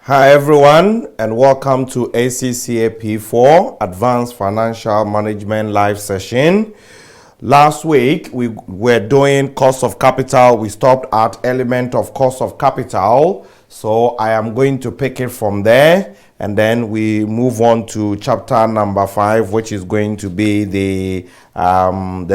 Hi everyone, and welcome to ACCA P4 Advanced Financial Management Live Session. Last week we were doing cost of capital. We stopped at element of cost of capital, so I am going to pick it from there, and then we move on to chapter number 5, which is going to be the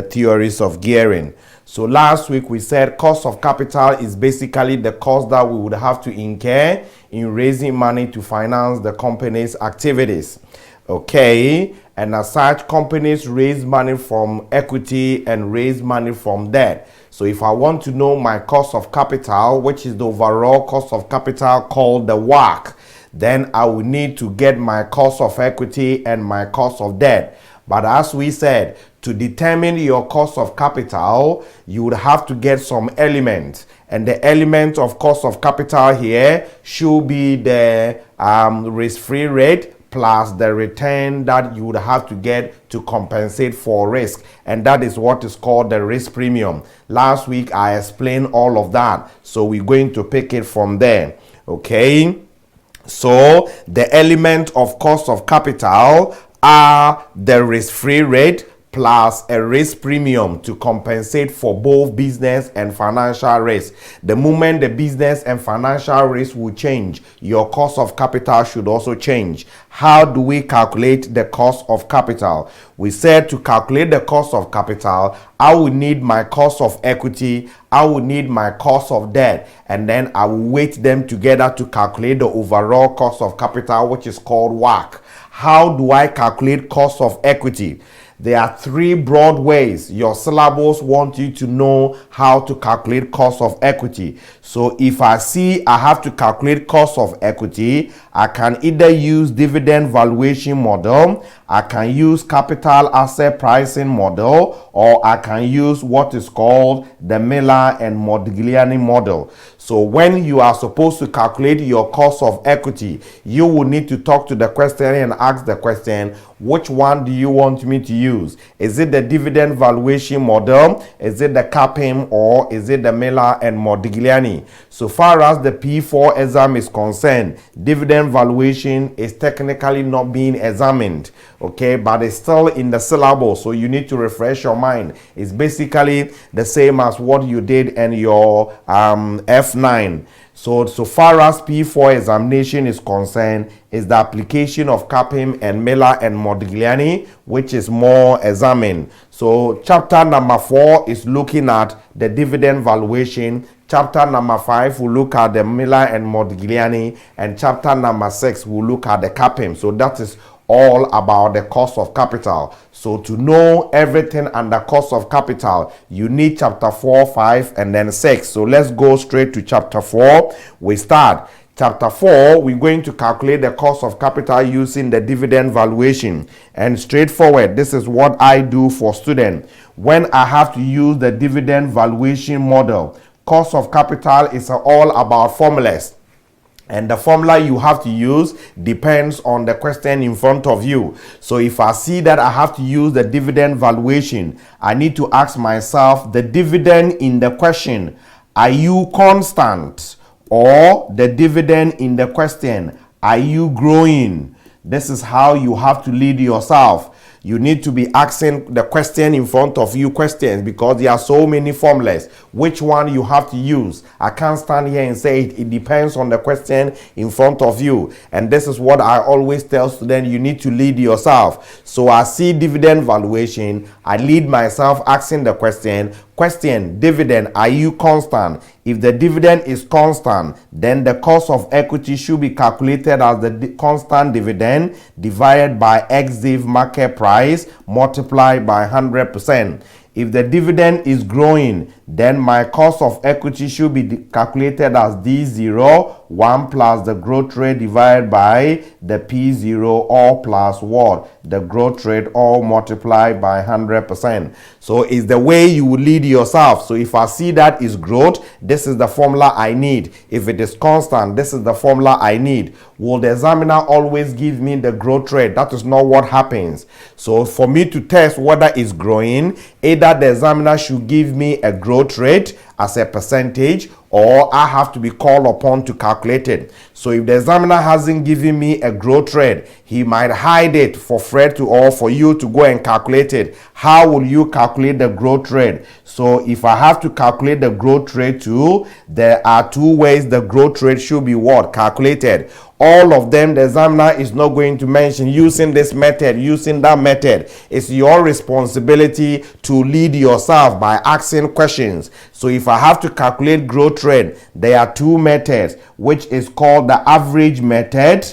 theories of gearing. So last week we said cost of capital is basically the cost that we would have to incur in raising money to finance the company's activities. Okay, and as such, companies raise money from equity and raise money from debt. So if I want to know my cost of capital, which is the overall cost of capital called the WACC, then I will need to get my cost of equity and my cost of debt. But as we said, to determine your cost of capital, you would have to get some element. And the element of cost of capital here should be the risk-free rate plus the return that you would have to get to compensate for risk. And that is what is called the risk premium. Last week, I explained all of that. So we're going to pick it from there. Okay. So the element of cost of capital are the risk-free rate plus a risk premium to compensate for both business and financial risk. The moment the business and financial risk will change, your cost of capital should also change. How do we calculate the cost of capital? We said to calculate the cost of capital, I will need my cost of equity, I will need my cost of debt, and then I will weight them together to calculate the overall cost of capital, which is called WACC. How do I calculate cost of equity? There are 3 broad ways. Your syllabus wants you to know how to calculate cost of equity. So if I see I have to calculate cost of equity, I can either use dividend valuation model, I can use capital asset pricing model, or I can use what is called the Miller and Modigliani model. So when you are supposed to calculate your cost of equity, you will need to talk to the questioner and ask the question, which one do you want me to use? Is it the dividend valuation model? Is it the CAPM, or is it the Miller and Modigliani? So far as the P4 exam is concerned, dividend valuation is technically not being examined, okay, but it's still in the syllabus, so you need to refresh your mind. It's basically the same as what you did in your F9. So far as P4 examination is concerned, is the application of CAPM and Miller and Modigliani, which is more examined. So chapter number 4 is looking at the dividend valuation. Chapter number 5 will look at the Miller and Modigliani, and chapter number 6 will look at the CAPM. So that is all about the cost of capital. So to know everything under cost of capital, you need chapter 4, 5, and then 6. So let's go straight to chapter 4. We start. Chapter 4, we're going to calculate the cost of capital using the dividend valuation. And straightforward, this is what I do for students. When I have to use the dividend valuation model, cost of capital is all about formulas. And the formula you have to use depends on the question in front of you. So if I see that I have to use the dividend valuation, I need to ask myself, the dividend in the question, are you constant? Or the dividend in the question, are you growing? This is how you have to lead yourself. You need to be asking the question in front of you questions, because there are so many formulas. Which one you have to use? I can't stand here and say it depends on the question in front of you. And this is what I always tell students, you need to lead yourself. So I see dividend valuation, I lead myself asking the question, dividend, are you constant? If the dividend is constant, then the cost of equity should be calculated as the constant dividend divided by ex-div market price multiplied by 100%. If the dividend is growing, then my cost of equity should be calculated as D0, 1 plus the growth rate divided by the P0, all plus what? The growth rate, all multiplied by 100%. So it's the way you will lead yourself. So if I see that is growth, this is the formula I need. If it is constant, this is the formula I need. Will the examiner always give me the growth rate? That is not what happens. So for me to test whether it's growing, either the examiner should give me a growth rate as a percentage, or I have to be called upon to calculate it. So if the examiner hasn't given me a growth rate, he might hide it for Fred to, or for you to go and calculate it. How will you calculate the growth rate? So if I have to calculate the growth rate too, there are two ways the growth rate should be what? Calculated. All of them, the examiner is not going to mention using this method, using that method. It's your responsibility to lead yourself by asking questions. So if I have to calculate growth rate, there are two methods, which is called the average method.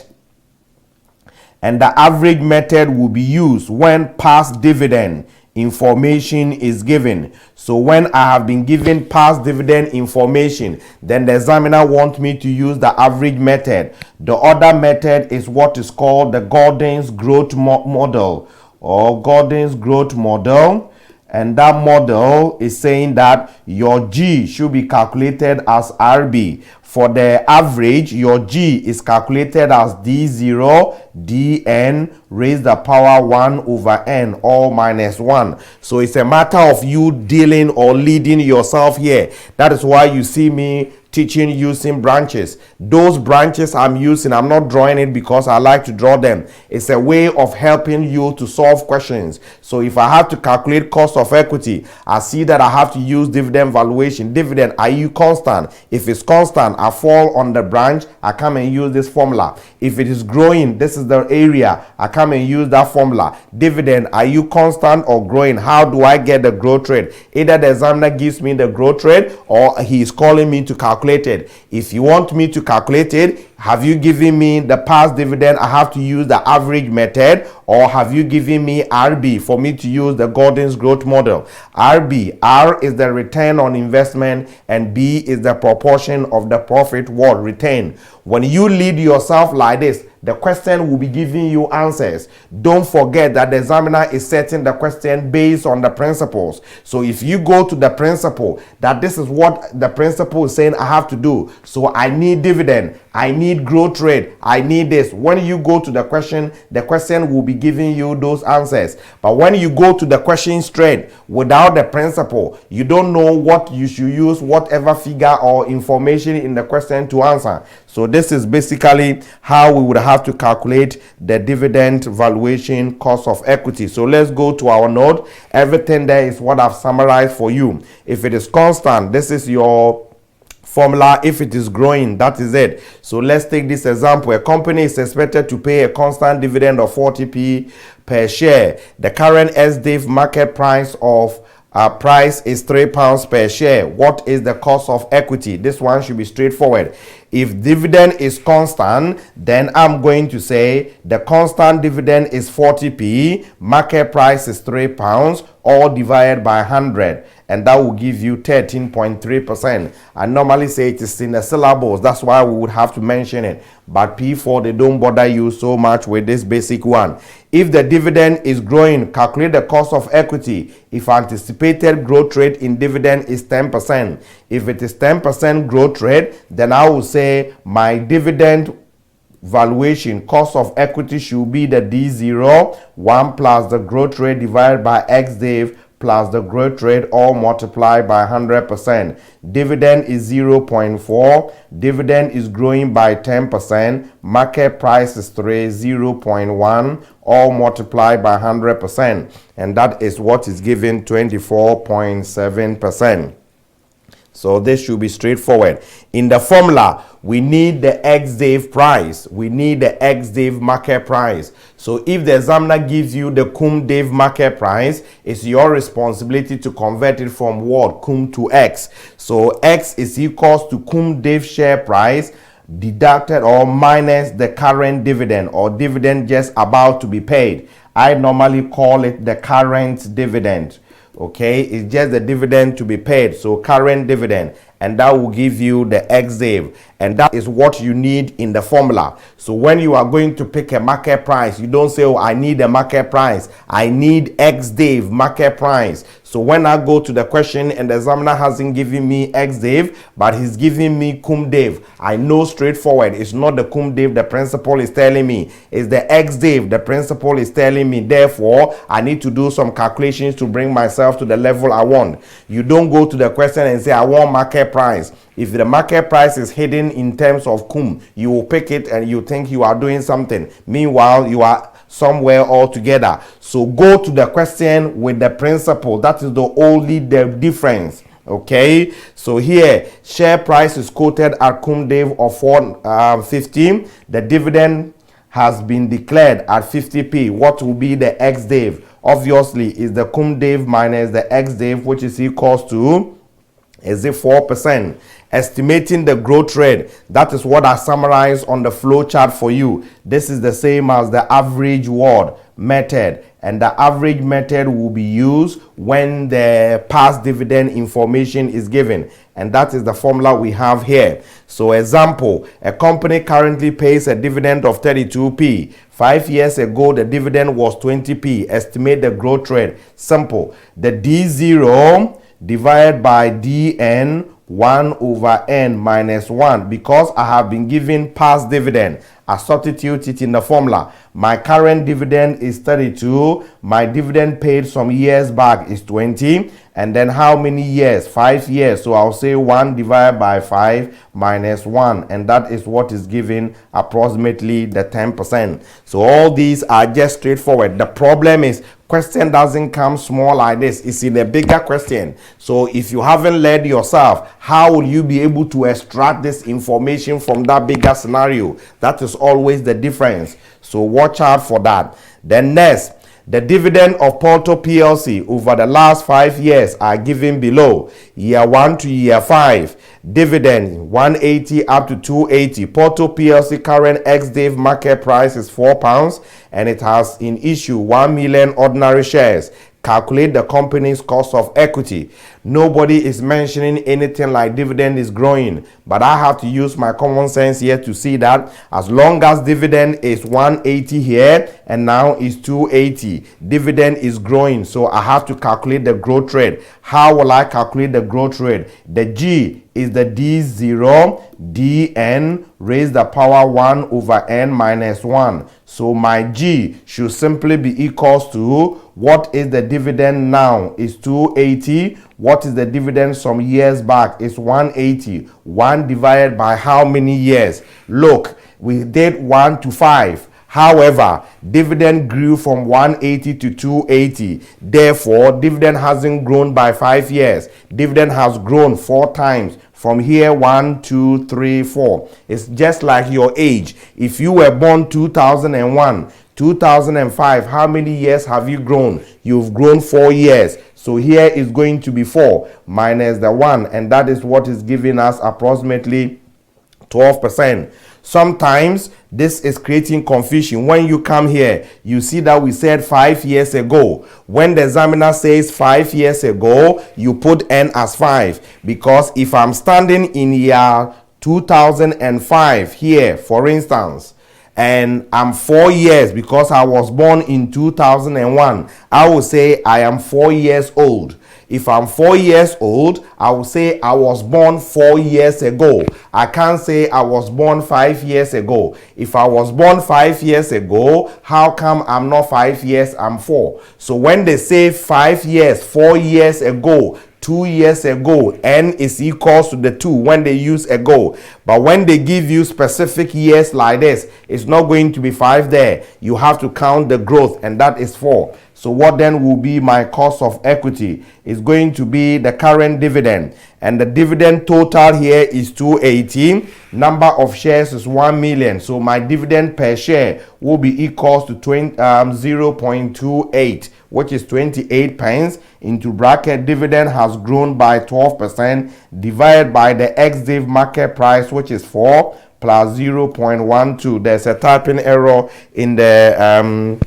And the average method will be used when past dividend information is given. So when I have been given past dividend information, then the examiner wants me to use the average method. The other method is what is called the Gordon's growth model, or Gordon's growth model. And that model is saying that your G should be calculated as RB. For the average, your G is calculated as D0 dn raised the power 1 over n, all minus 1. So it's a matter of you dealing or leading yourself here. That is why you see me teaching using branches. Those branches I'm using, I'm not drawing it because I like to draw them. It's a way of helping you to solve questions. So if I have to calculate cost of equity, I see that I have to use dividend valuation. Dividend, are you constant? If it's constant, I fall on the branch, I come and use this formula. If it is growing, this is the area, I come and use that formula. Dividend, are you constant or growing? How do I get the growth rate? Either the examiner gives me the growth rate, or he is calling me to calculate it. If you want me to calculate it, have you given me the past dividend? I have to use the average method, or have you given me RB for me to use the Gordon's growth model? RB, R is the return on investment, and B is the proportion of the profit what retained. When you lead yourself like this, the question will be giving you answers. Don't forget that the examiner is setting the question based on the principles. So if you go to the principle, that this is what the principle is saying I have to do. So I need dividend, I need growth rate, I need this. When you go to the question will be giving you those answers. But when you go to the question straight without the principle, you don't know what you should use, whatever figure or information in the question to answer. So this is basically how we would have to calculate the dividend valuation cost of equity. So let's go to our note. Everything there is what I've summarized for you. If it is constant, this is your formula. If it is growing, that is it. So let's take this example. A company is expected to pay a constant dividend of 40p per share. The current SDIV market price of price is £3 per share. What is the cost of equity? This one should be straightforward. If dividend is constant, then I'm going to say the constant dividend is 40p, market price is £3, all divided by 100, and that will give you 13.3%. I normally say it is in the syllables, that's why we would have to mention it. But P4, they don't bother you so much with this basic one. If the dividend is growing, calculate the cost of equity. If anticipated growth rate in dividend is 10%. If it is 10% growth rate, then I will say my dividend valuation cost of equity should be the D0, 1 plus the growth rate divided by XDIV plus the growth rate, all multiplied by 100%. Dividend is 0.4. Dividend is growing by 10%. Market price is 0.1, all multiplied by 100%. And that is what is given 24.7%. So this should be straightforward. In the formula, we need the XDIV price. We need the XDIV market price. So if the examiner gives you the cum div market price, it's your responsibility to convert it from what? Cum to X. So X is equals to cum div share price deducted or minus the current dividend or dividend just about to be paid. I normally call it the current dividend. Okay, it's just the dividend to be paid, so current dividend, and that will give you the XDIV. and that is what you need in the formula. So when you are going to pick a market price, you don't say, oh, I need a market price. I need XDAVE market price. So when I go to the question and the examiner hasn't given me XDAVE, but he's giving me CumDAVE, I know straightforward, it's not the CumDAVE the principal is telling me, it's the XDAVE the principal is telling me. Therefore, I need to do some calculations to bring myself to the level I want. You don't go to the question and say, I want market price. If the market price is hidden in terms of cum, you will pick it and you think you are doing something. Meanwhile, you are somewhere altogether. So go to the question with the principle. That is the only difference. Okay, so here share price is quoted at CumDAVE of 4.15. The dividend has been declared at 50p. What will be the XDAVE? Obviously is the CumDAVE minus the XDAVE, which is equals to, is it 4%? Estimating the growth rate, that is what I summarized on the flow chart for you. This is the same as the average word method, and the average method will be used when the past dividend information is given, and that is the formula we have here. So example, a company currently pays a dividend of 32p. 5 years ago the dividend was 20p. Estimate the growth rate. Simple. The D0 divided by Dn 1 over n minus 1. Because I have been given past dividend, I substitute it in the formula. My current dividend is 32. My dividend paid some years back is 20. And then how many years? 5 years. So I'll say 1 divided by 5 minus 1. And that is what is giving approximately the 10%. So all these are just straightforward. The problem is, question doesn't come small like this. It's in a bigger question. So if you haven't led yourself, how will you be able to extract this information from that bigger scenario? That is always the difference. So watch out for that. Then next, the dividend of Porto PLC over the last 5 years are given below. Year 1 to year 5. Dividend 180 up to 280. Porto PLC current XDAVE market price is £4 and it has in issue 1 million ordinary shares. Calculate the company's cost of equity. Nobody is mentioning anything like dividend is growing, but I have to use my common sense here to see that as long as dividend is 180 here and now is 280, dividend is growing, so I have to calculate the growth rate. How will I calculate the growth rate? The G is the D0 Dn raised the power 1 over n minus 1. So my G should simply be equals to, what is the dividend now? Is 280. What is the dividend some years back? Is 180. 1 divided by how many years? Look, we did 1 to 5. However, dividend grew from 180 to 280. Therefore, dividend hasn't grown by 5 years. Dividend has grown 4 times. From here, 1, 2, 3, 4. It's just like your age. If you were born 2001, 2005, how many years have you grown? You've grown 4 years. So here is going to be 4 minus the 1, and that is what is giving us approximately 12%. Sometimes this is creating confusion. When you come here, you see that we said 5 years ago. When the examiner says 5 years ago, you put n as 5, because if I'm standing in year 2005 here, for instance, and I'm 4 years because I was born in 2001, I will say I am 4 years old. If I'm 4 years old, I will say I was born 4 years ago. I can't say I was born 5 years ago. If I was born 5 years ago, how come I'm not 5 years, I'm 4? So when they say 5 years, 4 years ago, 2 years ago, n is equals to the 2 when they use ago. But when they give you specific years like this, it's not going to be 5 there. You have to count the growth, and that is 4. So what then will be my cost of equity? Is going to be the current dividend, and the dividend total here is 280. Number of shares is 1 million, so my dividend per share will be equals to 0.28, which is 28 pence. Into bracket, dividend has grown by 12%, divided by the XDAVE market price, which is 4, plus 0.12. There's a typing error in the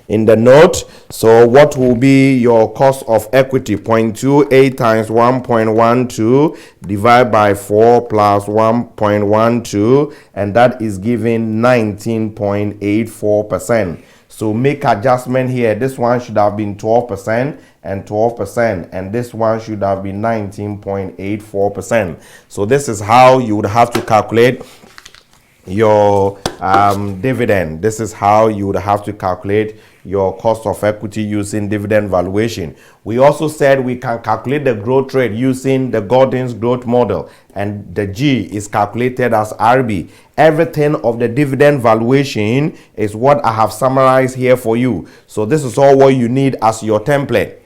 in the note. So what will be your cost of equity? 0.28 times 1.12 divided by 4 plus 1.12, and that is giving 19.84%. So make adjustment here. This one should have been 12% and 12%, and this one should have been 19.84%. So this is how you would have to calculate your dividend. This is how you would have to calculate your cost of equity using dividend valuation. We also said we can calculate the growth rate using the Gordon's growth model, and the G is calculated as RB. Everything of the dividend valuation is what I have summarized here for you. So this is all what you need as your template.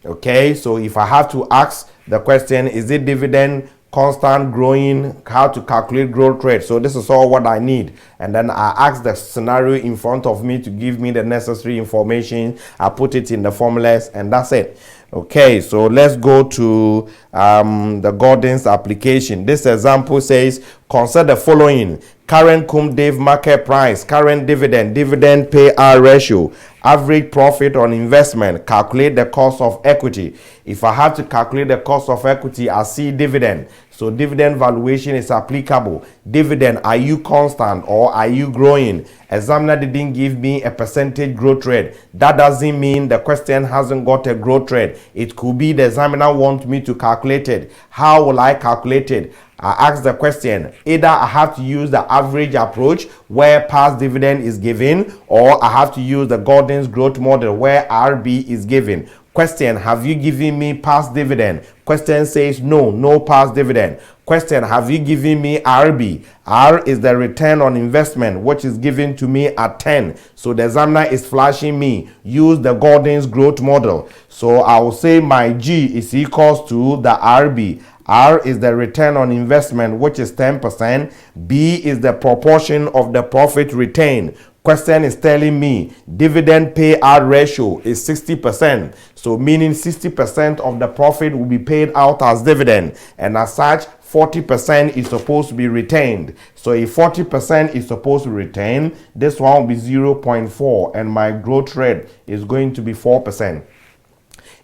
Okay, so if I have to ask the question, is it dividend constant, growing, how to calculate growth rate? So this is all what I need, and then I ask the scenario in front of me to give me the necessary information. I put it in the formulas, and that's it. Okay, so let's go to the Gordon's application. This example says consider the following: current cum div market price, current dividend, dividend payout ratio, average profit on investment, calculate the cost of equity. If I have to calculate the cost of equity, I see dividend. So dividend valuation is applicable. Dividend, are you constant or are you growing? Examiner didn't give me a percentage growth rate. That doesn't mean the question hasn't got a growth rate. It could be the examiner wants me to calculate it. How will I calculate it? I ask the question, either I have to use the average approach where past dividend is given, or I have to use the Gordon's growth model where RB is given. Question, have you given me past dividend? Question says no, no past dividend. Question, have you given me RB? R is the return on investment, which is given to me at 10. So the examiner is flashing me, use the Gordon's growth model. So I will say my G is equals to the RB. R is the return on investment, which is 10%. B is the proportion of the profit retained. Question is telling me dividend payout ratio is 60%. So meaning 60% of the profit will be paid out as dividend. And as such, 40% is supposed to be retained. So if 40% is supposed to retain, this one will be 0.4, and my growth rate is going to be 4%.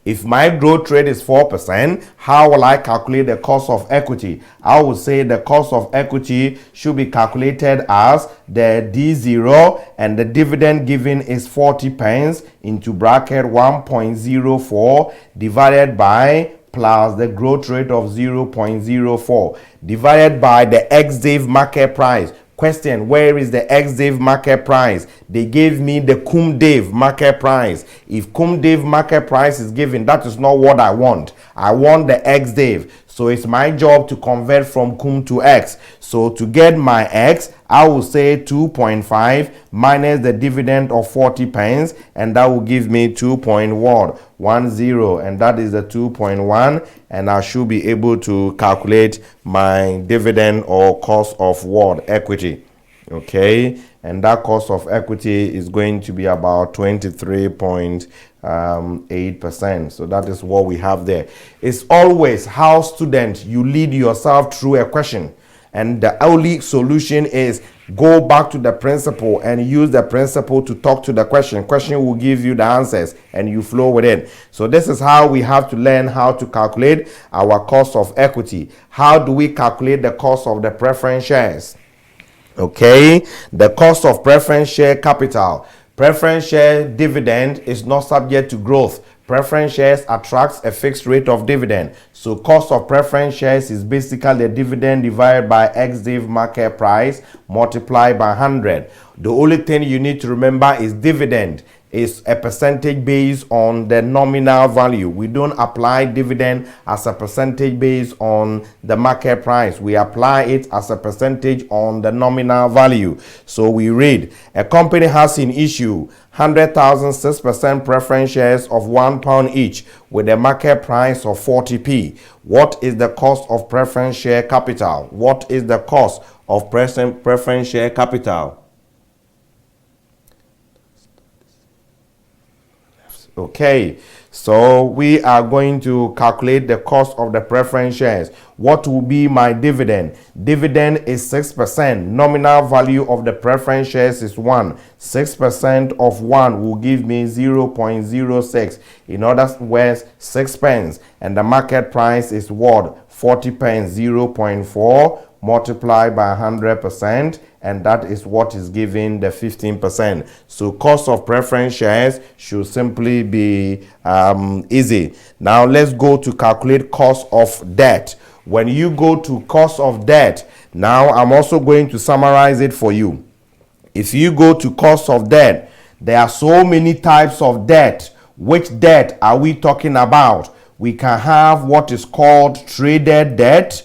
If my growth rate is 4%, how will I calculate the cost of equity? I would say the cost of equity should be calculated as the D0, and the dividend given is 40 pence into bracket 1.04 divided by plus the growth rate of 0.04 divided by the ex-div market price. Question, where is the ex-div market price? They gave me the cum div market price. If cum div market price is given, that is not what I want. I want the ex-div. So it's my job to convert from cum to x. So to get my x, I will say 2.5 minus the dividend of 40 pence, and that will give me 2.10, and that is the 2.1, and I should be able to calculate my dividend or cost of what? Equity. Okay, and that cost of equity is going to be about 23.8%. So that is what we have there. It's always how student you lead yourself through a question, and the only solution is go back to the principle and use the principle to talk to the question. Question will give you the answers and you flow with it. So this is how we have to learn how to calculate our cost of equity. How do we calculate the cost of the preference shares? Okay, the cost of preference share capital. Preference share dividend is not subject to growth. Preference shares attracts a fixed rate of dividend. So cost of preference shares is basically the dividend divided by ex-div market price multiplied by 100. The only thing you need to remember is dividend is a percentage based on the nominal value. We don't apply dividend as a percentage based on the market price. We apply it as a percentage on the nominal value. So we read, a company has in issue 100,000 6% preference shares of £1 each with a market price of 40p. What is the cost of preference share capital? What is the cost of preference share capital? Okay, so we are going to calculate the cost of the preference shares. What will be my dividend? Dividend is 6%. Nominal value of the preference shares is 1. 6% of 1 will give me 0.06. In other words, 6 pence. And the market price is what? 40 pence. 0.4 multiplied by 100%, and that is what is giving the 15%. So cost of preference shares should simply be easy. Now let's go to calculate cost of debt. When you go to cost of debt, now I'm also going to summarize it for you. If you go to cost of debt, there are so many types of debt. Which debt are we talking about? We can have what is called traded debt,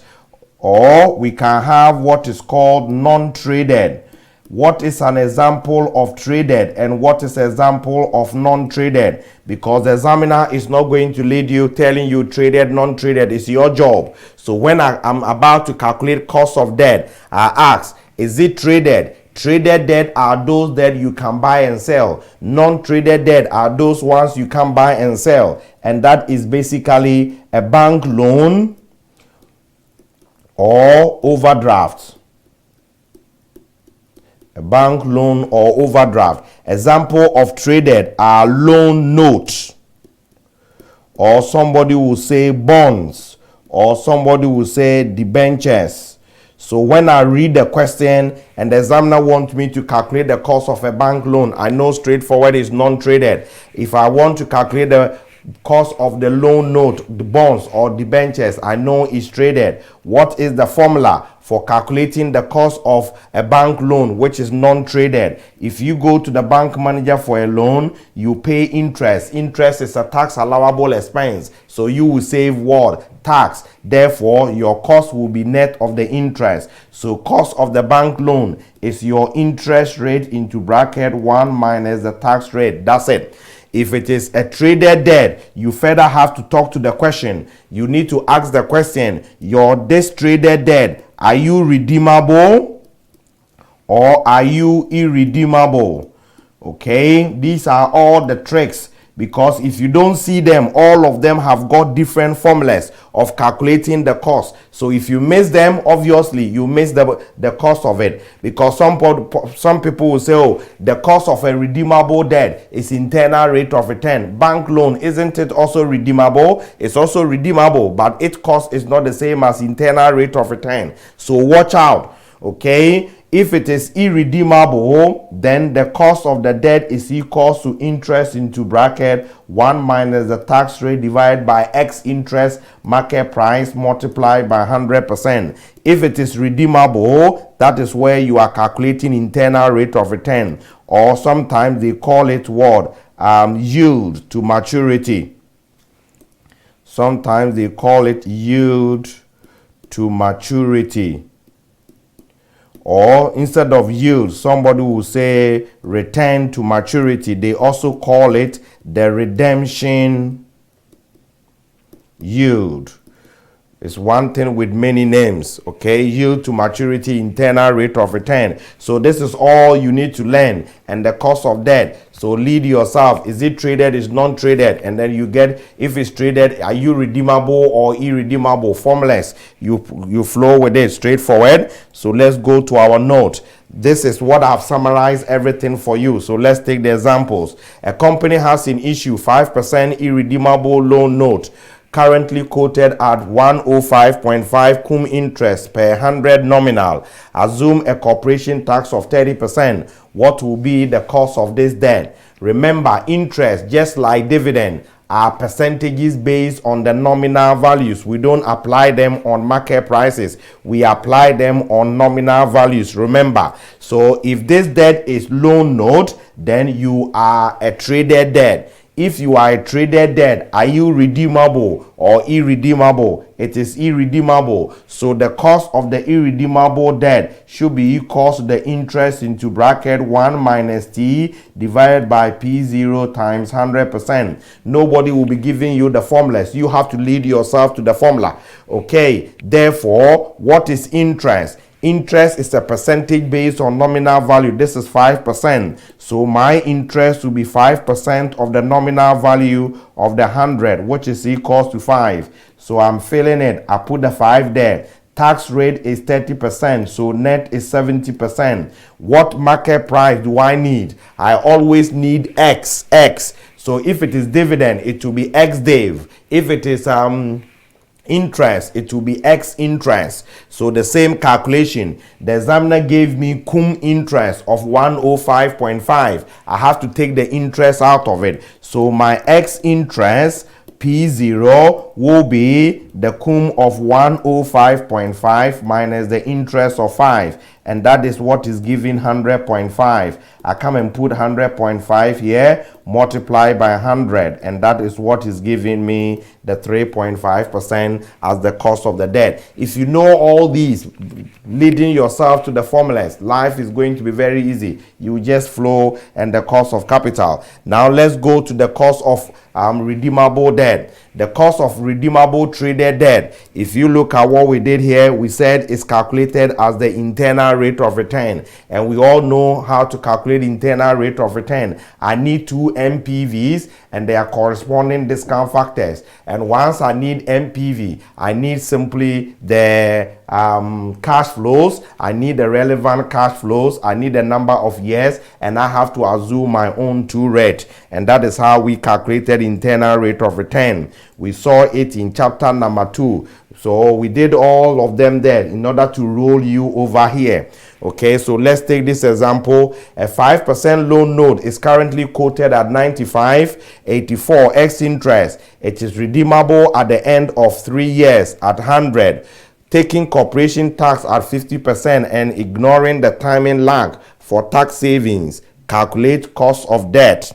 or we can have what is called non-traded. What is an example of traded and what is an example of non-traded? Because the examiner is not going to lead you telling you traded, non-traded. It's your job. So when I'm about to calculate cost of debt, I ask, is it traded? Traded debt are those that you can buy and sell. Non-traded debt are those ones you can buy and sell. And that is basically a bank loan or overdraft. A bank loan or overdraft. Example of traded are loan notes, or somebody will say bonds, or somebody will say debentures. So when I read the question and the examiner wants me to calculate the cost of a bank loan, I know straightforward is non-traded. If I want to calculate the cost of the loan note, the bonds or debentures, I know is traded. What is the formula for calculating the cost of a bank loan, which is non-traded? If you go to the bank manager for a loan, you pay interest. Interest is a tax allowable expense. So you will save what? Tax. Therefore, your cost will be net of the interest. So cost of the bank loan is your interest rate into bracket 1 minus the tax rate. That's it. If it is a traded debt, you further have to talk to the question. You need to ask the question, this traded debt, are you redeemable or are you irredeemable? Okay, these are all the tricks, because if you don't see them, all of them have got different formulas of calculating the cost. So if you miss them, obviously you miss the cost of it, because some people will say, oh, the cost of a redeemable debt is internal rate of return. Bank loan, isn't it also redeemable? It's also redeemable, but its cost is not the same as internal rate of return. So watch out. Okay, if it is irredeemable, then the cost of the debt is equal to interest into bracket 1 minus the tax rate divided by X interest market price multiplied by 100%. If it is redeemable, that is where you are calculating internal rate of return, or sometimes they call it what? Yield to maturity. Sometimes they call it yield to maturity. Or instead of yield, somebody will say return to maturity. They also call it the redemption yield. It's one thing with many names. Okay, yield to maturity, internal rate of return. So this is all you need to learn. And the cost of debt. So lead yourself. Is it traded? Is non-traded? And then you get, if it's traded, are you redeemable or irredeemable? Formulas. You flow with it straightforward. So let's go to our note. This is what I've summarized everything for you. So let's take the examples. A company has in issue 5% irredeemable loan note, currently quoted at 105.5 cum interest per 100 nominal. Assume a corporation tax of 30%. What will be the cost of this debt? Remember, interest, just like dividend, are percentages based on the nominal values. We don't apply them on market prices. We apply them on nominal values. Remember, so if this debt is loan note, then you are a traded debt. If you are a traded debt, are you redeemable or irredeemable? It is irredeemable. So the cost of the irredeemable debt should be equal to the interest into bracket 1 minus T divided by P0 times 100%. Nobody will be giving you the formulas. You have to lead yourself to the formula. Okay, therefore, what is interest? Interest is a percentage based on nominal value. This is 5%. So my interest will be 5% of the nominal value of the 100, which is equals to 5. So I'm filling it. I put the 5 there. Tax rate is 30%, so net is 70%. What market price do I need? I always need X. So if it is dividend, it will be X div. If it is interest, it will be X interest. So the same calculation. The examiner gave me cum interest of 105.5. I have to take the interest out of it. So my X interest P0 will be the cum of 105.5 minus the interest of 5, and that is what is giving 100.5. I come and put 100.5 here, multiply by 100, and that is what is giving me the 3.5% as the cost of the debt. If you know all these, leading yourself to the formulas, life is going to be very easy. You just flow and the cost of capital. Now let's go to the cost of redeemable debt. The cost of redeemable traded debt, if you look at what we did here, we said it's calculated as the internal rate of return, and we all know how to calculate internal rate of return. I need two NPVs and their corresponding discount factors, and once I need NPV, I need simply the cash flows, I need the relevant cash flows, I need the number of years, and I have to assume my own two rate, and that is how we calculated internal rate of return. We saw it in chapter number 2. So we did all of them there in order to roll you over here. Okay, so let's take this example. A 5% loan note is currently quoted at 95.84 x interest. It is redeemable at the end of 3 years at 100. Taking corporation tax at 50% and ignoring the timing lag for tax savings, calculate cost of debt.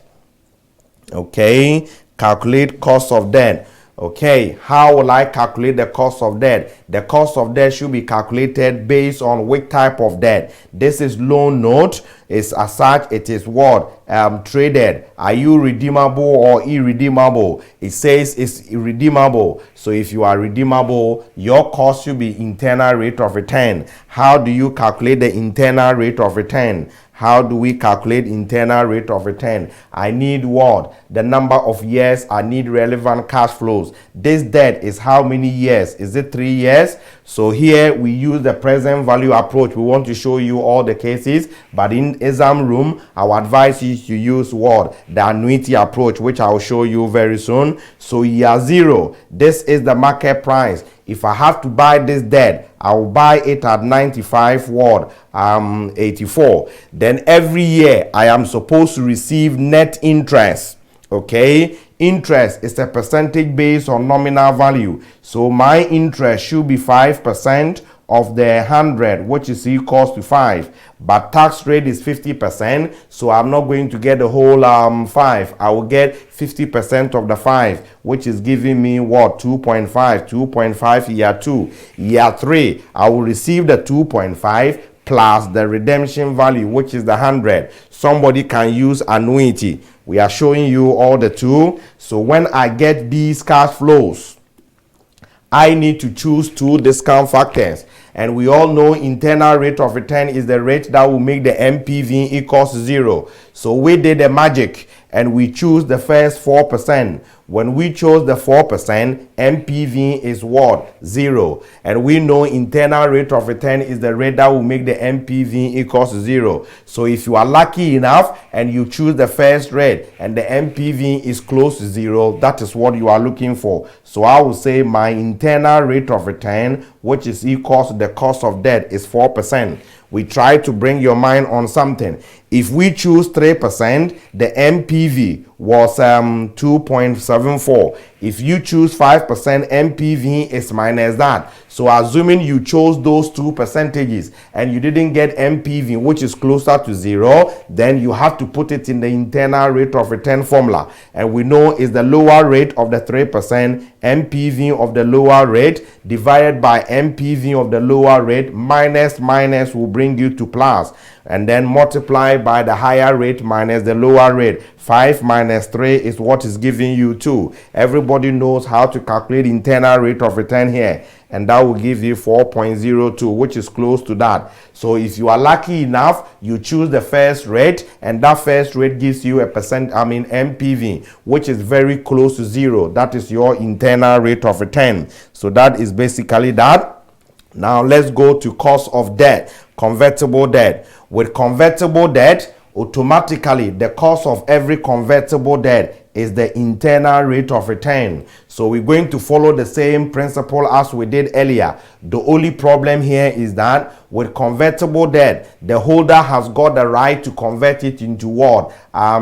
Okay, calculate cost of debt. Okay, how will I calculate the cost of debt? The cost of debt should be calculated based on which type of debt. This is loan note. It's as such, it is what? Traded. Are you redeemable or irredeemable? It says it's irredeemable. So if you are redeemable, your cost should be internal rate of return. How do you calculate the internal rate of return? How do we calculate internal rate of return? I need what? The number of years. I need relevant cash flows. This debt is how many years? Is it 3 years? So here we use the present value approach. We want to show you all the cases, but in exam room, our advice is to use what? The annuity approach, which I'll show you very soon. So year 0, this is the market price. If I have to buy this debt, I will buy it at 95 what? 84. Then every year I am supposed to receive net interest. Okay, interest is a percentage based on nominal value. So my interest should be 5% of the 100, which is equals to 5, but tax rate is 50%, so I'm not going to get the whole 5. I will get 50% of the 5, which is giving me what? 2.5 year 2. Year 3, I will receive the 2.5 plus the redemption value, which is the 100. Somebody can use annuity. We are showing you all the two. So when I get these cash flows, I need to choose two discount factors. And we all know internal rate of return is the rate that will make the NPV equals 0. So we did the magic and we choose the first 4%. When we chose the 4%, NPV is what? 0. And we know internal rate of return is the rate that will make the NPV equals 0. So if you are lucky enough and you choose the first rate and the NPV is close to 0, that is what you are looking for. So I will say my internal rate of return, which is equal to the cost of debt, is 4%. We try to bring your mind on something. If we choose 3%, the NPV was 2.74. If you choose 5%, NPV is minus that. So assuming you chose those two percentages and you didn't get NPV, which is closer to 0, then you have to put it in the internal rate of return formula. And we know is the lower rate of the 3%, NPV of the lower rate divided by NPV of the lower rate minus will bring you to plus. And then multiply by the higher rate minus the lower rate. 5 minus 3 is what is giving you 2. 4.02. Everybody knows how to calculate internal rate of return here, and that will give you 4.02, which is close to that. So if you are lucky enough, you choose the first rate, and that first rate gives you a MPV, which is very close to zero. That is your internal rate of return. So that is basically that. Now let's go to cost of debt, convertible debt. With convertible debt, automatically the cost of every convertible debt is the internal rate of return. So we're going to follow the same principle as we did earlier. The only problem here is that with convertible debt, the holder has got the right to convert it into what?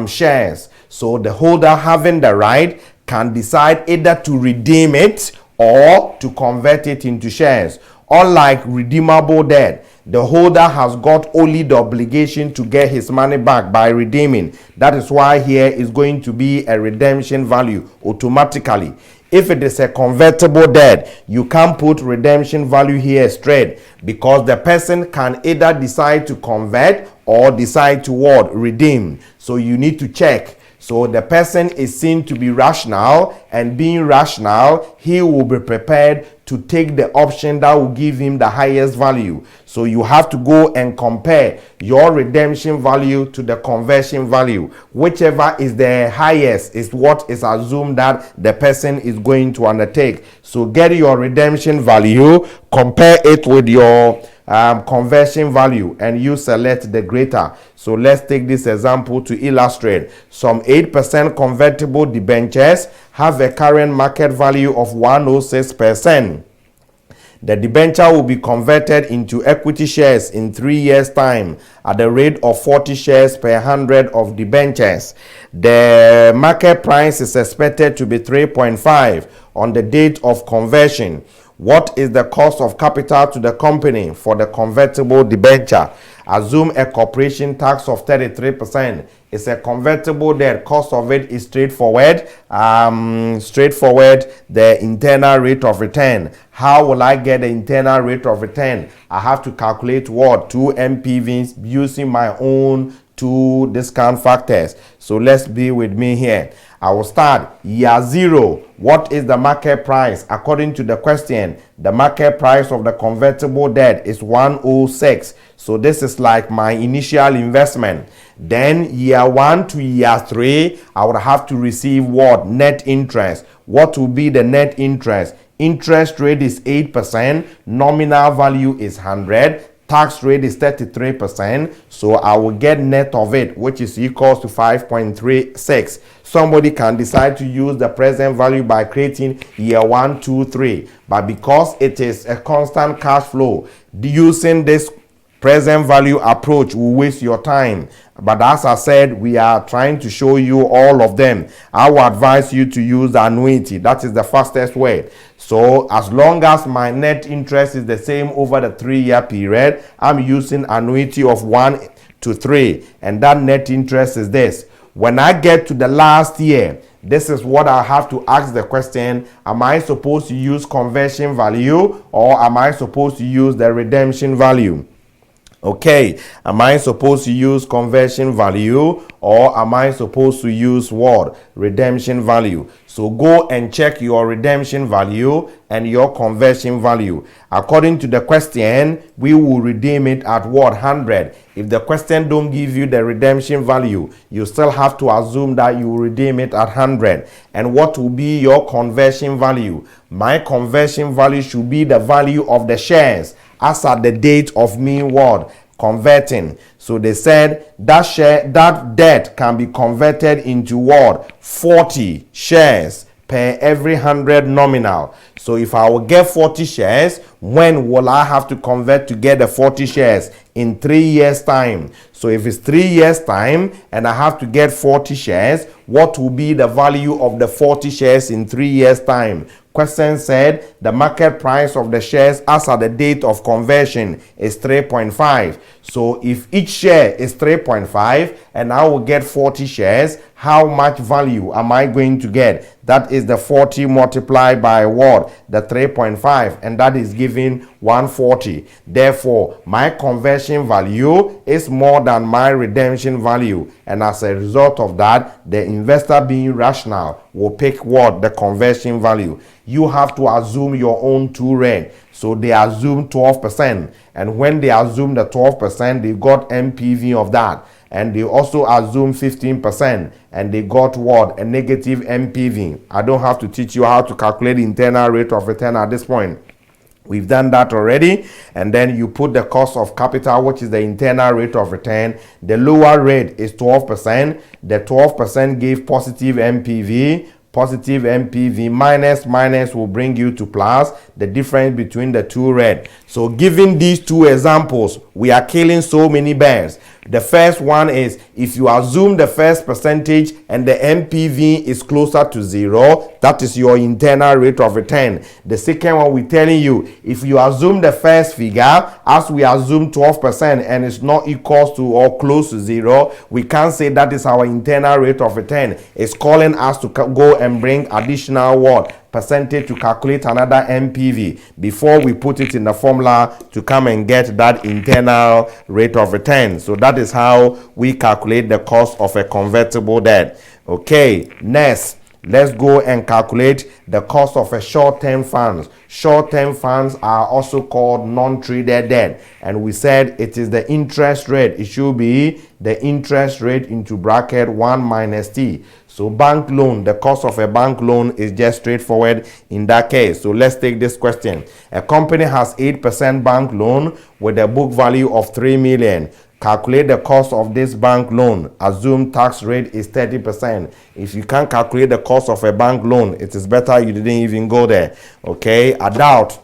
Shares. So the holder having the right can decide either to redeem it or to convert it into shares. Unlike redeemable debt, the holder has got only the obligation to get his money back by redeeming. That is why here is going to be a redemption value automatically. If it is a convertible debt, you can't put redemption value here straight, because the person can either decide to convert or decide to what? Redeem. So you need to check. So the person is seen to be rational, and being rational, he will be prepared to take the option that will give him the highest value. So you have to go and compare your redemption value to the conversion value. Whichever is the highest is what is assumed that the person is going to undertake. So get your redemption value, compare it with your conversion value, and you select the greater. So let's take this example to illustrate. Some 8% convertible debentures have a current market value of 106%. The debenture will be converted into equity shares in 3 years' time at the rate of 40 shares per 100 of debentures. The market price is expected to be 3.5 on the date of conversion. What is the cost of capital to the company for the convertible debenture? Assume a corporation tax of 33%. It's a convertible debt. Cost of it is straightforward. The internal rate of return. How will I get the internal rate of return? I have to calculate what? 2 MPVs using my own 2 discount factors. So let's be with me here. I will start year 0. What is the market price? According to the question, the market price of the convertible debt is 106. So this is like my initial investment. Then year 1 to year 3, I would have to receive what? Net interest. What will be the net interest? Interest rate is 8%. Nominal value is 100. Tax rate is 33%, so I will get net of it, which is equals to 5.36. Somebody can decide to use the present value by creating year 1, 2, 3. But because it is a constant cash flow, using this present value approach will waste your time. But as I said, we are trying to show you all of them. I will advise you to use the annuity. That is the fastest way. So as long as my net interest is the same over the 3-year period, I'm using annuity of 1 to 3. And that net interest is this. When I get to the last year, this is what I have to ask the question. Am I supposed to use conversion value, or am I supposed to use the redemption value? Okay, am I supposed to use conversion value, or am I supposed to use what? Redemption value. So go and check your redemption value and your conversion value. According to the question, we will redeem it at what? 100. If the question don't give you the redemption value, you still have to assume that you will redeem it at 100. And what will be your conversion value? My conversion value should be the value of the shares as at the date of me what? Converting. So they said that debt can be converted into what? 40 shares per every 100 nominal. So if I will get 40 shares, when will I have to convert to get the 40 shares? In 3 years' time. So if it's 3 years' time and I have to get 40 shares, what will be the value of the 40 shares in 3 years' time? Question said the market price of the shares as at the date of conversion is 3.5. So if each share is 3.5 and I will get 40 shares, how much value am I going to get? That is the 40 multiplied by what? The 3.5, and that is giving 140. Therefore, my conversion value is more than my redemption value, and as a result of that, the investor, being rational, will pick what? The conversion value. You have to assume your own two red. So they assume 12%, and when they assume the 12%, they got NPV of that. And they also assume 15%, and they got what? A negative NPV. I don't have to teach you how to calculate the internal rate of return at this point. We've done that already. And then you put the cost of capital, which is the internal rate of return. The lower rate is 12%. The 12% gave positive NPV. Positive NPV minus will bring you to plus, the difference between the two red. So given these two examples, we are killing so many birds. The first one is, if you assume the first percentage and the NPV is closer to 0, that is your internal rate of return. The second one, we're telling you, if you assume the first figure, as we assume 12% and it's not equals to or close to 0, we can't say that is our internal rate of return. It's calling us to go and bring additional what? Percentage to calculate another NPV before we put it in the formula to come and get that internal rate of return. So that is how we calculate the cost of a convertible debt. Okay, next, let's go and calculate the cost of a short-term funds. Short-term funds are also called non-traded debt, and we said it is the interest rate. It should be the interest rate into bracket 1 minus T. So bank loan, the cost of a bank loan is just straightforward in that case. So let's take this question. A company has 8% bank loan with a book value of 3 million. Calculate the cost of this bank loan. Assume tax rate is 30%. If you can't calculate the cost of a bank loan, it is better you didn't even go there. Okay, I doubt,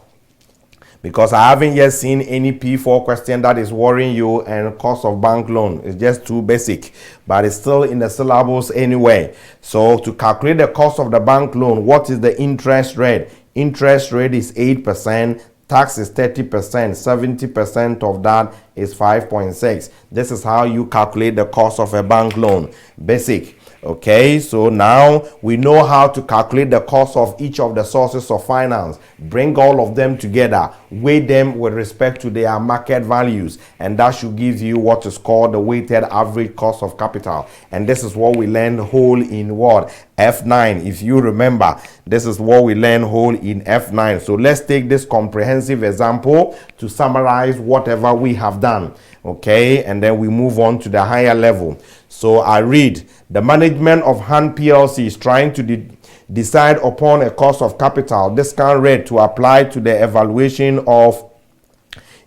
because I haven't yet seen any P4 question that is worrying you and cost of bank loan. It's just too basic, but it's still in the syllabus anyway. So to calculate the cost of the bank loan, what is the interest rate? Interest rate is 8%. Tax is 30%, 70% of that is 5.6. This is how you calculate the cost of a bank loan. Basic. Okay, so now we know how to calculate the cost of each of the sources of finance. Bring all of them together, weigh them with respect to their market values, and that should give you what is called the weighted average cost of capital. And this is what we learned whole in what? F9. If you remember, this is what we learned whole in F9. So let's take this comprehensive example to summarize whatever we have done. Okay, and then we move on to the higher level. So I read, the management of Han PLC is trying to decide upon a cost of capital discount rate to apply to the evaluation of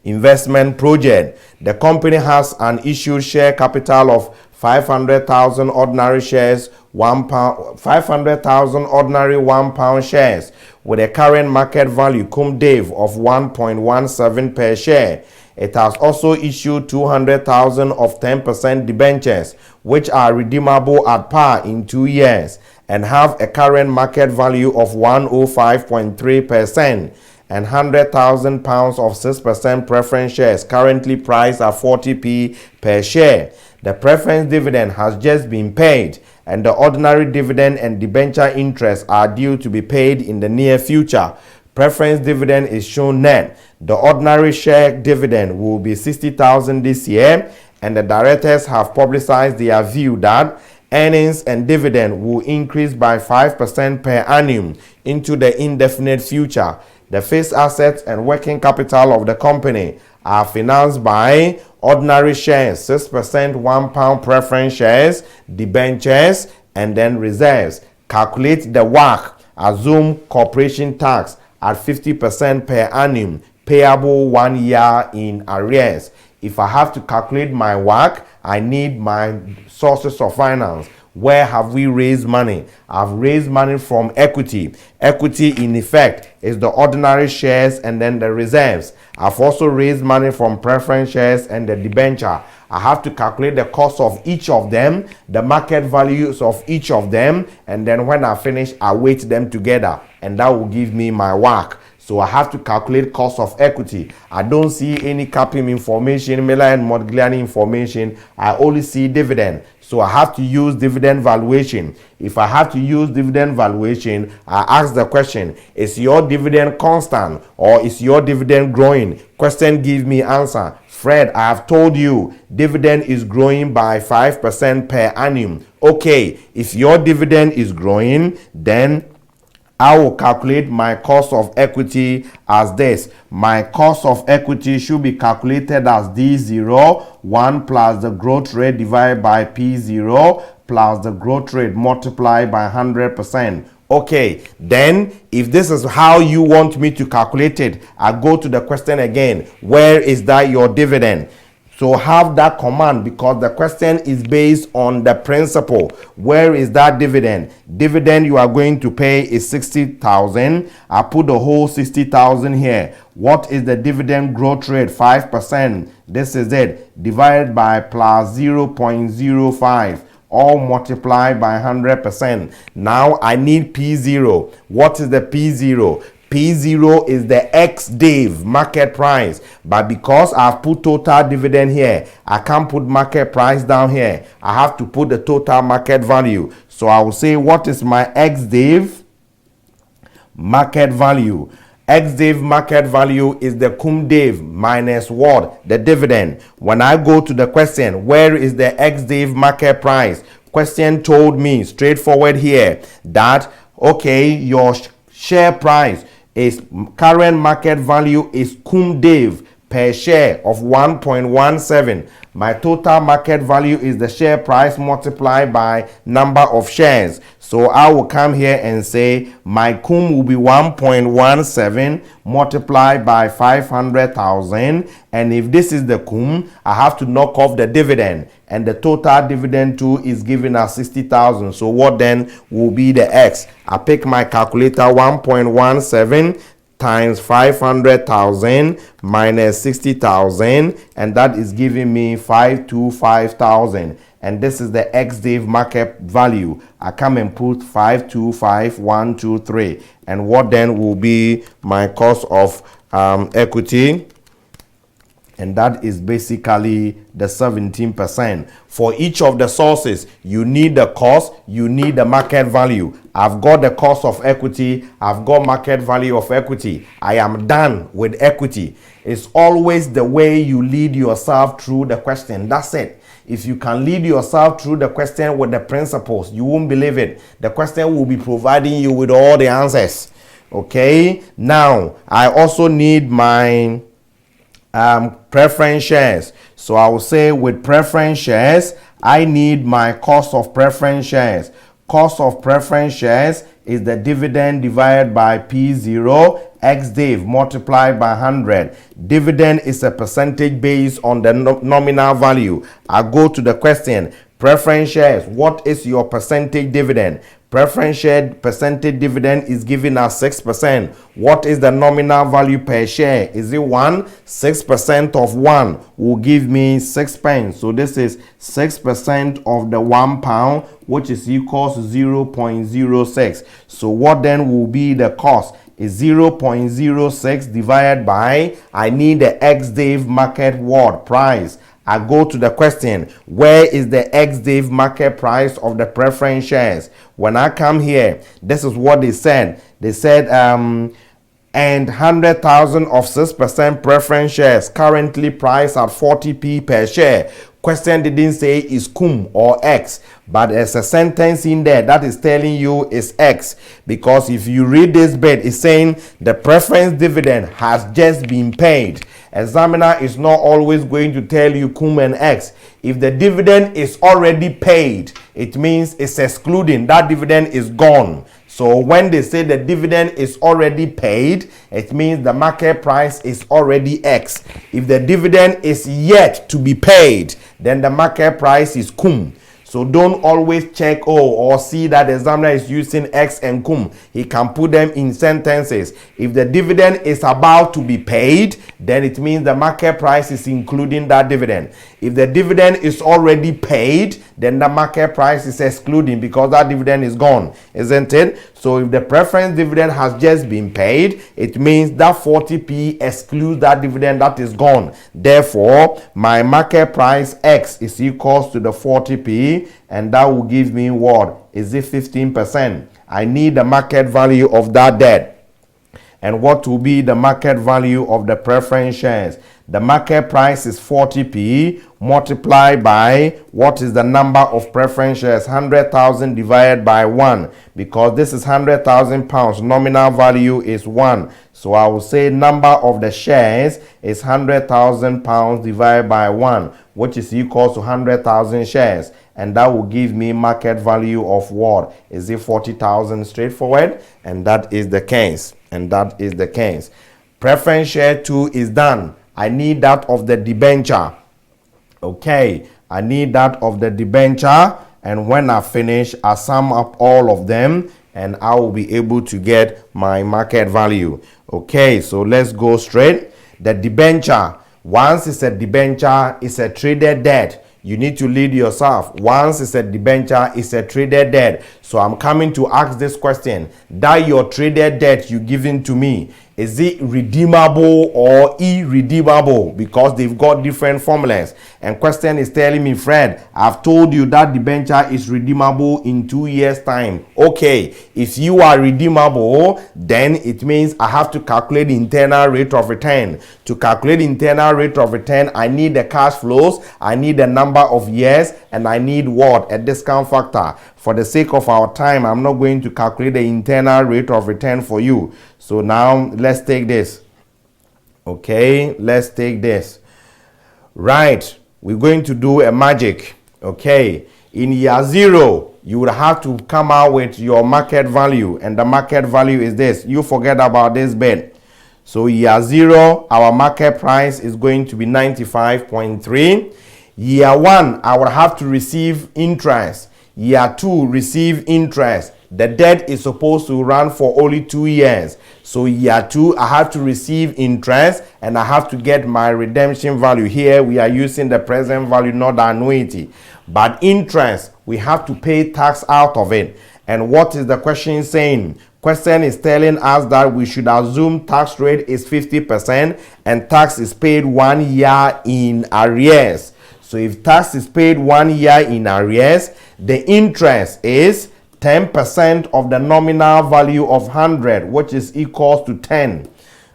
investment project. The company has an issued share capital of 500,000 ordinary shares, £1, 500,000 ordinary £1 shares with a current market value cum Dave of 1.17 per share. It has also issued 200,000 of 10% debentures, which are redeemable at par in 2 years and have a current market value of 105.3%, and £100,000 of 6% preference shares currently priced at 40p per share. The preference dividend has just been paid, and the ordinary dividend and debenture interest are due to be paid in the near future. Preference dividend is shown net. The ordinary share dividend will be 60,000 this year, and the directors have publicized their view that earnings and dividend will increase by 5% per annum into the indefinite future. The fixed assets and working capital of the company are financed by ordinary shares, 6% £1 preference shares, debentures, and then reserves. Calculate the WACC. Assume corporation tax at 50% per annum, payable 1 year in arrears. If I have to calculate my WACC, I need my sources of finance. Where have we raised money? I've raised money from equity. Equity, in effect, is the ordinary shares and then the reserves. I've also raised money from preference shares and the debenture. I have to calculate the cost of each of them, the market values of each of them, and then when I finish, I weight them together, and that will give me my WACC. So I have to calculate cost of equity. I don't see any capping information, Miller and Modigliani information. I only see dividend. So I have to use dividend valuation. If I have to use dividend valuation, I ask the question, is your dividend constant or is your dividend growing? Question give me answer. Fred, I have told you dividend is growing by 5% per annum. Okay, if your dividend is growing, then I will calculate my cost of equity as this. My cost of equity should be calculated as D0, 1 plus the growth rate divided by P0 plus the growth rate multiplied by 100%. Okay, then if this is how you want me to calculate it, I go to the question again. Where is that your dividend? So have that command, because the question is based on the principle. Where is that dividend? Dividend you are going to pay is 60,000. I put the whole 60,000 here. What is the dividend growth rate? 5%. This is it. Divided by plus 0.05. All multiplied by 100%. Now I need P0. What is the P0? P0 is the ex-div market price, but because I've put total dividend here, I can't put market price down here. I have to put the total market value. So I will say, what is my ex-div market value? Ex-div market value is the cum div minus what? The dividend. When I go to the question, where is the ex-div market price? Question told me straightforward here that, okay, your share price is current market value is cum div per share of 1.17. My total market value is the share price multiplied by number of shares. So I will come here and say my cum will be 1.17 multiplied by 500,000. And if this is the cum, I have to knock off the dividend. And the total dividend too is given as 60,000. So what then will be the X? I pick my calculator, 1.17 times 500,000 minus 60,000, and that is giving me 525,000. And this is the ex-div market value. I come and put 525,123. And what then will be my cost of equity? And that is basically the 17%. For each of the sources, you need the cost, you need the market value. I've got the cost of equity, I've got market value of equity. I am done with equity. It's always the way you lead yourself through the question. That's it. If you can lead yourself through the question with the principles, you won't believe it. The question will be providing you with all the answers. Okay? Now, I also need my preference shares. So I will say with preference shares, I need my cost of preference shares. Cost of preference shares is the dividend divided by P0 ex-div multiplied by 100. Dividend is a percentage based on the nominal value. I go to the question. Preference shares, what is your percentage dividend? Preference share percentage dividend is given as 6%. What is the nominal value per share? Is it 1? 6% of 1 will give me 6 pence. So this is 6% of the £1, which is equals to 0.06. So what then will be the cost? Is 0.06 divided by, I need the ex-div market what? Price. I go to the question, where is the ex-div market price of the preference shares? When I come here, this is what they said. They said, and 100,000 of 6% preference shares currently priced at 40p per share. Question didn't say is cum or X, but there's a sentence in there that is telling you is X, because if you read this bit, it's saying the preference dividend has just been paid. Examiner is not always going to tell you cum and X. If the dividend is already paid, it means it's excluding. That dividend is gone. So when they say the dividend is already paid, it means the market price is already X. If the dividend is yet to be paid, then the market price is cum. So don't always check or see that the examiner is using X and cum. He can put them in sentences. If the dividend is about to be paid, then it means the market price is including that dividend. If the dividend is already paid, then the market price is excluding because that dividend is gone, isn't it? So if the preference dividend has just been paid, it means that 40p excludes that dividend that is gone. Therefore, my market price X is equals to the 40p, and that will give me what? Is it 15%? I need the market value of that debt. And what will be the market value of the preference shares? The market price is 40p multiplied by what is the number of preference shares? 100,000 divided by 1, because this is 100,000 pounds. Nominal value is 1. So I will say number of the shares is 100,000 pounds divided by 1, which is equal to 100,000 shares. And that will give me market value of what? Is it 40,000? Straightforward. And that is the case. And that is the case. Preference share 2 is done. I need that of the debenture. Okay, I need that of the debenture. And when I finish, I sum up all of them and I will be able to get my market value. Okay, so let's go straight. The debenture, once it's a debenture, it's a traded debt. You need to lead yourself. Once it's a debenture, it's a traded debt. So I'm coming to ask this question. That your traded debt you giving to me, is it redeemable or irredeemable? Because they've got different formulas. And question is telling me, Fred, I've told you that debenture is redeemable in 2 years' time. Okay, if you are redeemable, then it means I have to calculate the internal rate of return. To calculate the internal rate of return, I need the cash flows, I need the number of years, and I need what? A discount factor. For the sake of our time, I'm not going to calculate the internal rate of return for you. So now let's take this. Okay, let's take this. Right, we're going to do a magic. Okay, in year 0, you would have to come out with your market value, and the market value is this. You forget about this bit. So year 0, our market price is going to be 95.3. Year 1, I will have to receive interest. Year 2, receive interest. The debt is supposed to run for only 2 years. So year 2, I have to receive interest and I have to get my redemption value. Here we are using the present value, not the annuity. But interest, we have to pay tax out of it. And what is the question saying? Question is telling us that we should assume tax rate is 50% and tax is paid 1 year in arrears. So if tax is paid 1 year in arrears, the interest is 10% of the nominal value of 100, which is equals to 10.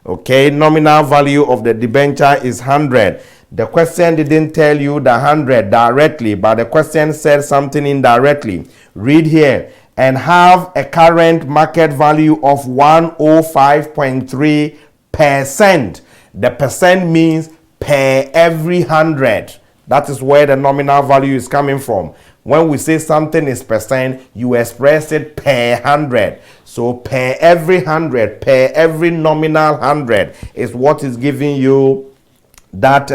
Okay, nominal value of the debenture is 100. The question didn't tell you the 100 directly, but the question said something indirectly. Read here. And have a current market value of 105.3%. The percent means per every 100. That is where the nominal value is coming from. When we say something is percent, you express it per 100. So per every 100, per every nominal 100 is what is giving you that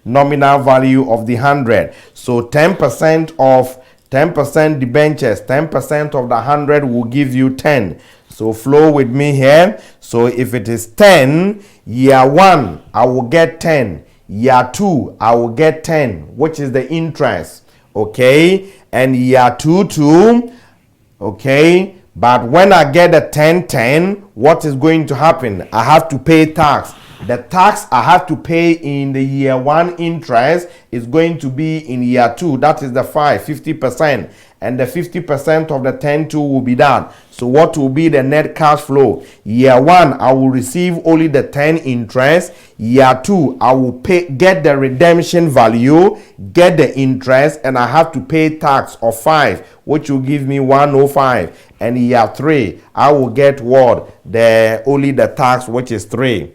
nominal value of the 100. So 10% of 10% debentures, 10% of the 100 will give you 10. So flow with me here. So if it is 10, year 1, I will get 10. Year 2, I will get 10, which is the interest. Okay, and year 2 too. Okay, but when I get the 10, what is going to happen? I have to pay tax. The tax I have to pay in the year 1 interest is going to be in year 2. That is the 50%. And the 50% of the 10 too will be that. So what will be the net cash flow? Year 1, I will receive only the 10 interest. Year 2, I will get the redemption value, get the interest, and I have to pay tax of 5, which will give me 105. And year 3, I will get what? Only the tax, which is 3.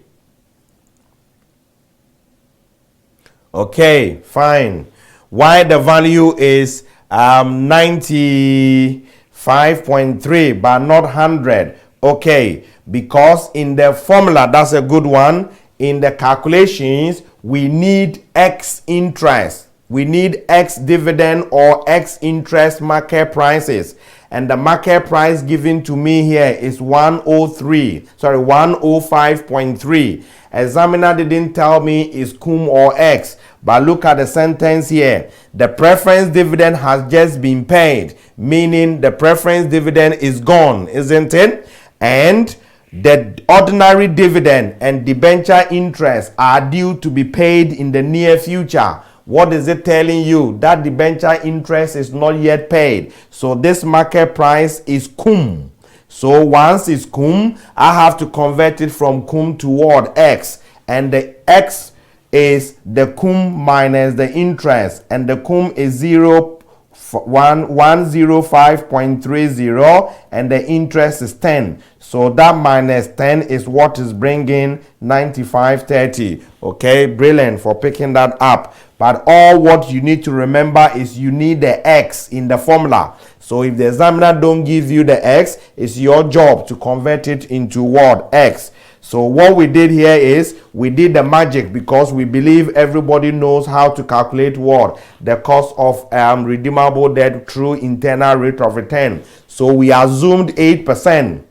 Okay, fine. Why the value is 95.3 but not 100? Okay, because in the formula, that's a good one. In the calculations, we need X interest. We need X dividend or X interest market prices. and the market price given to me here is 105.3. Examiner didn't tell me is cum or X, but look at the sentence here. The preference dividend has just been paid, meaning the preference dividend is gone, isn't it? And the ordinary dividend and debenture interest are due to be paid in the near future. What is it telling you? That debenture interest is not yet paid. So this market price is cum. So once it's cum, I have to convert it from cum toward X. And the X is the cum minus the interest. And the cum is 105.30 and the interest is 10. So that minus 10 is what is bringing 95.30. Okay, brilliant for picking that up. But all what you need to remember is you need the X in the formula. So if the examiner don't give you the X, it's your job to convert it into what? X. So what we did here is we did the magic because we believe everybody knows how to calculate what? The cost of redeemable debt through internal rate of return. So we assumed 8%.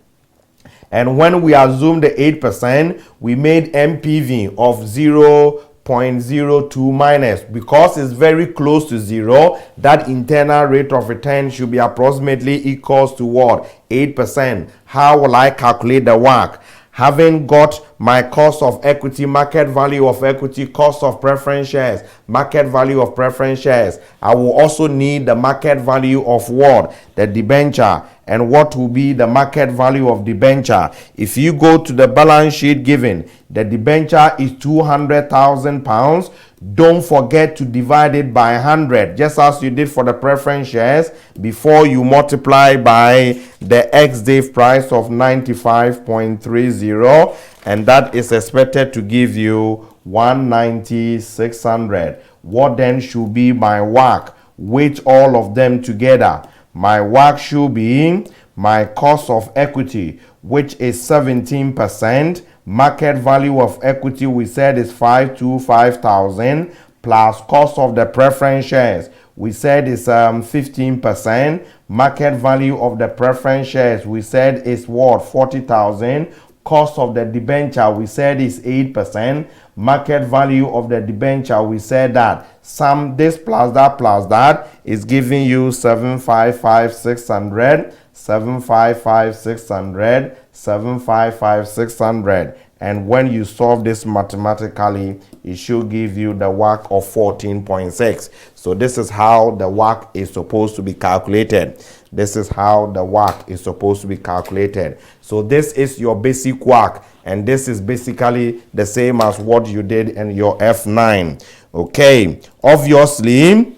And when we assumed the 8%, we made MPV of 0.02 minus. Because it's very close to 0, that internal rate of return should be approximately equals to what? 8%. How will I calculate the WACC? Having got my cost of equity, market value of equity, cost of preference shares, market value of preference shares, I will also need the market value of what? The debenture. And what will be the market value of debenture? If you go to the balance sheet given, the debenture is £200,000. Don't forget to divide it by 100, just as you did for the preference shares, before you multiply by the ex-date price of 95.30, and that is expected to give you 190,600. What then should be my WACC? With all of them together, my WACC should be my cost of equity, which is 17%. Market value of equity we said is 525,000, plus cost of the preference shares we said is 15%. Market value of the preference shares we said is what? 40,000. Cost of the debenture we said is 8%. Market value of the debenture we said that sum this plus that is giving you 755,600, 755,600, 755,600. And when you solve this mathematically, it should give you the WACC of 14.6. So this is how the WACC is supposed to be calculated. This is how the WACC is supposed to be calculated. So this is your basic WACC, and this is basically the same as what you did in your F9. Okay, obviously,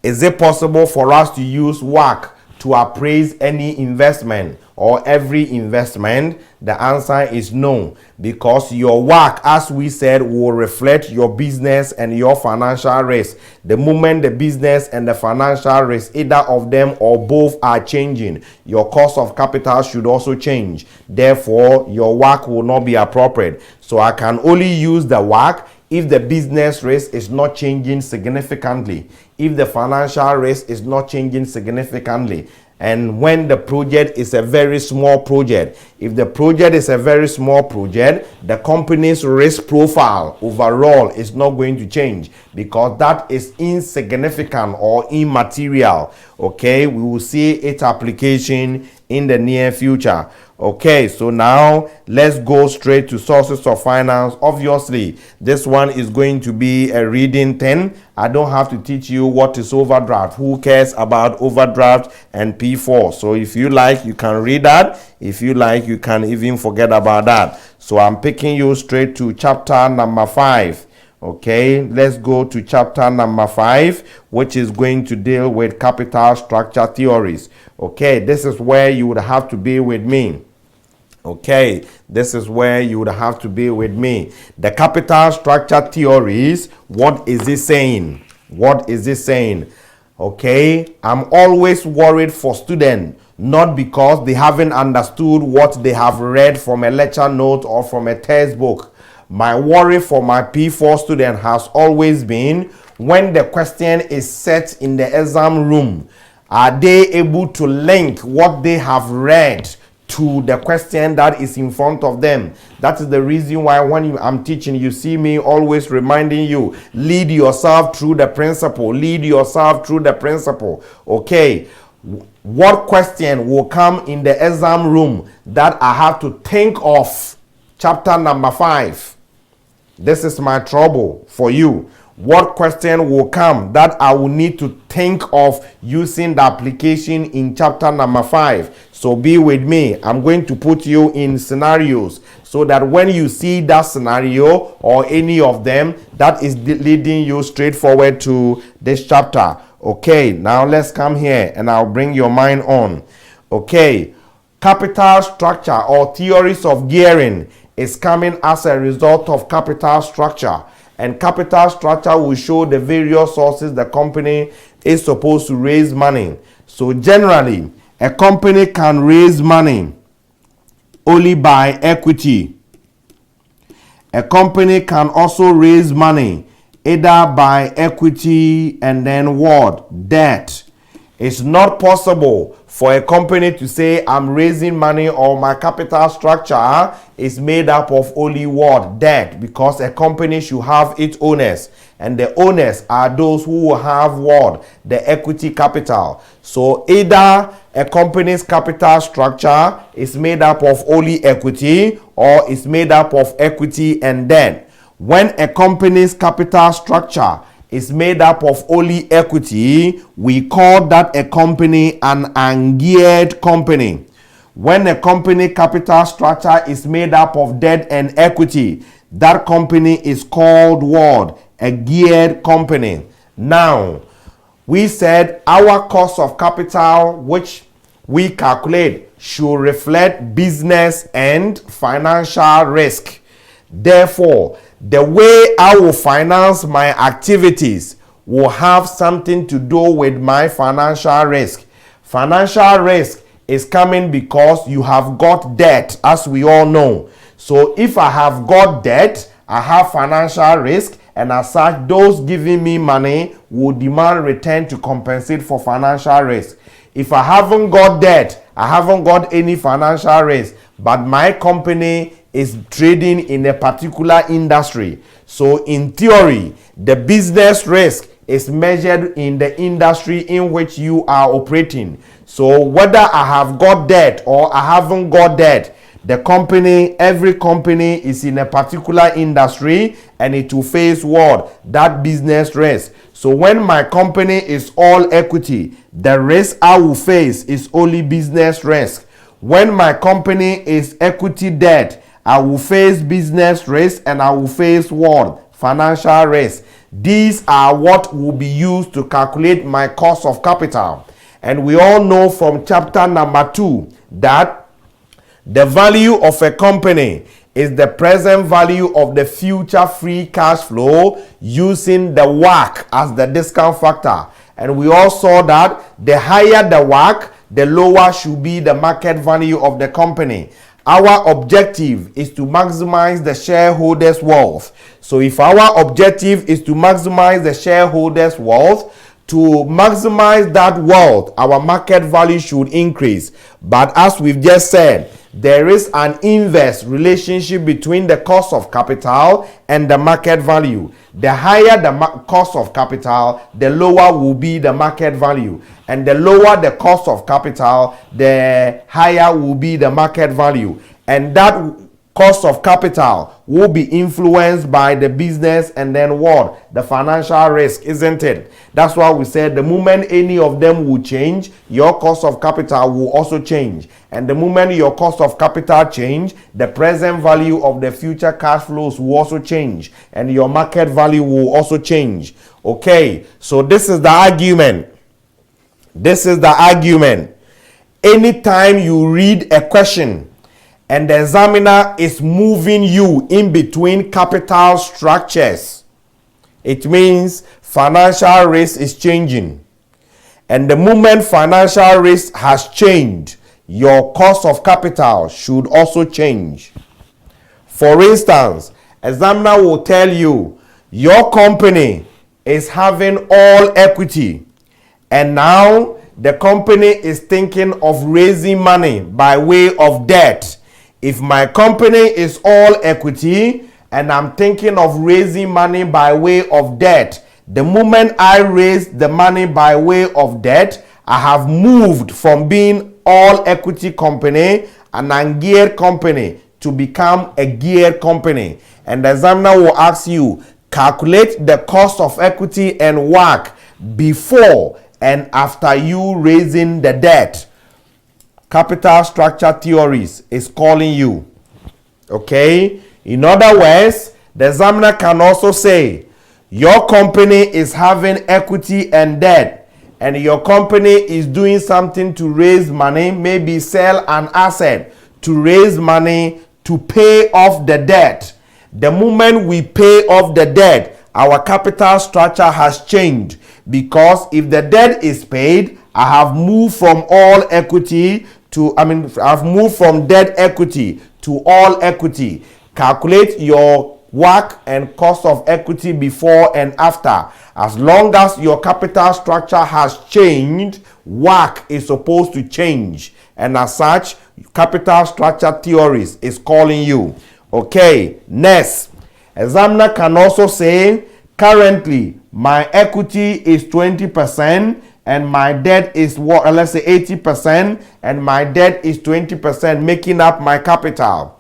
is it possible for us to use WACC to appraise any investment or every investment? The answer is no, because your WACC, as we said, will reflect your business and your financial risk. The moment the business and the financial risk, either of them or both, are changing, your cost of capital should also change. Therefore, your WACC will not be appropriate. So I can only use the WACC if the business risk is not changing significantly, if the financial risk is not changing significantly, and when the project is a very small project. If the project is a very small project, the company's risk profile overall is not going to change, because that is insignificant or immaterial. Okay, we will see its application in the near future. Okay, so now let's go straight to sources of finance. Obviously, this one is going to be a reading thing. I don't have to teach you what is overdraft. Who cares about overdraft and P4? So if you like, you can read that. If you like, you can even forget about that. So I'm picking you straight to chapter number 5. Okay, let's go to chapter number 5, which is going to deal with capital structure theories. Okay, this is where you would have to be with me. Okay, this is where you would have to be with me. The capital structure theories, what is it saying? What is it saying? Okay, I'm always worried for students, not because they haven't understood what they have read from a lecture note or from a textbook. My worry for my P4 student has always been when the question is set in the exam room. Are they able to link what they have read to the question that is in front of them? That is the reason why when I'm teaching, you see me always reminding you, lead yourself through the principle. Lead yourself through the principle. Okay. What question will come in the exam room that I have to think of? Chapter number 5. This is my trouble for you. What question will come that I will need to think of using the application in chapter number 5? So be with me. I'm going to put you in scenarios so that when you see that scenario or any of them, that is leading you straight forward to this chapter. Okay, now let's come here and I'll bring your mind on. Okay, capital structure or theories of gearing is coming as a result of capital structure. And capital structure will show the various sources the company is supposed to raise money. So generally, a company can raise money only by equity. A company can also raise money either by equity and then what? Debt. It's not possible for a company to say, I'm raising money or my capital structure is made up of only what? Debt. Because a company should have its owners. And the owners are those who will have what? The equity capital. So either a company's capital structure is made up of only equity or is made up of equity and debt. When a company's capital structure is made up of only equity, we call that a company an ungeared company. When a company capital structure is made up of debt and equity, that company is called what? A geared company. Now, we said our cost of capital, which we calculate, should reflect business and financial risk. Therefore, the way I will finance my activities will have something to do with my financial risk. Financial risk is coming because you have got debt, as we all know. So if I have got debt, I have financial risk, and as such, those giving me money will demand return to compensate for financial risk. If I haven't got debt, I haven't got any financial risk, but my company is trading in a particular industry. So in theory, the business risk is measured in the industry in which you are operating. So whether I have got debt or I haven't got debt, the company, every company is in a particular industry and it will face what? That business risk. So when my company is all equity, the risk I will face is only business risk. When my company is equity debt, I will face business risk and I will face what? Financial risk. These are what will be used to calculate my cost of capital. And we all know from chapter number 2 that the value of a company is the present value of the future free cash flow using the WACC as the discount factor. And we all saw that the higher the WACC, the lower should be the market value of the company. Our objective is to maximize the shareholders' wealth. So if our objective is to maximize the shareholders' wealth, to maximize that wealth, our market value should increase. But as we've just said, there is an inverse relationship between the cost of capital and the market value. The higher the cost of capital, the lower will be the market value. And the lower the cost of capital, the higher will be the market value. And that cost of capital will be influenced by the business and then what? The financial risk, isn't it? That's why we said the moment any of them will change, your cost of capital will also change. And the moment your cost of capital change, the present value of the future cash flows will also change. And your market value will also change. Okay, so this is the argument. This is the argument. Anytime you read a question and the examiner is moving you in between capital structures, it means financial risk is changing. And the moment financial risk has changed, your cost of capital should also change. For instance, examiner will tell you your company is having all equity, and now the company is thinking of raising money by way of debt. If my company is all equity and I'm thinking of raising money by way of debt, the moment I raise the money by way of debt, I have moved from being all equity company, an ungeared company, to become a geared company. And the examiner will ask you, calculate the cost of equity and WACC before and after you raising the debt. Capital structure theories is calling you. Okay? In other words, the examiner can also say, your company is having equity and debt, and your company is doing something to raise money, maybe sell an asset to raise money to pay off the debt. The moment we pay off the debt, our capital structure has changed, because if the debt is paid, I have moved from all equity to, I've moved from debt equity to all equity. Calculate your WACC and cost of equity before and after. As long as your capital structure has changed, WACC is supposed to change. And as such, capital structure theories is calling you. Okay, next. Examiner can also say, currently, my equity is 20% and my debt is, let's say 80%, and my debt is 20%, making up my capital.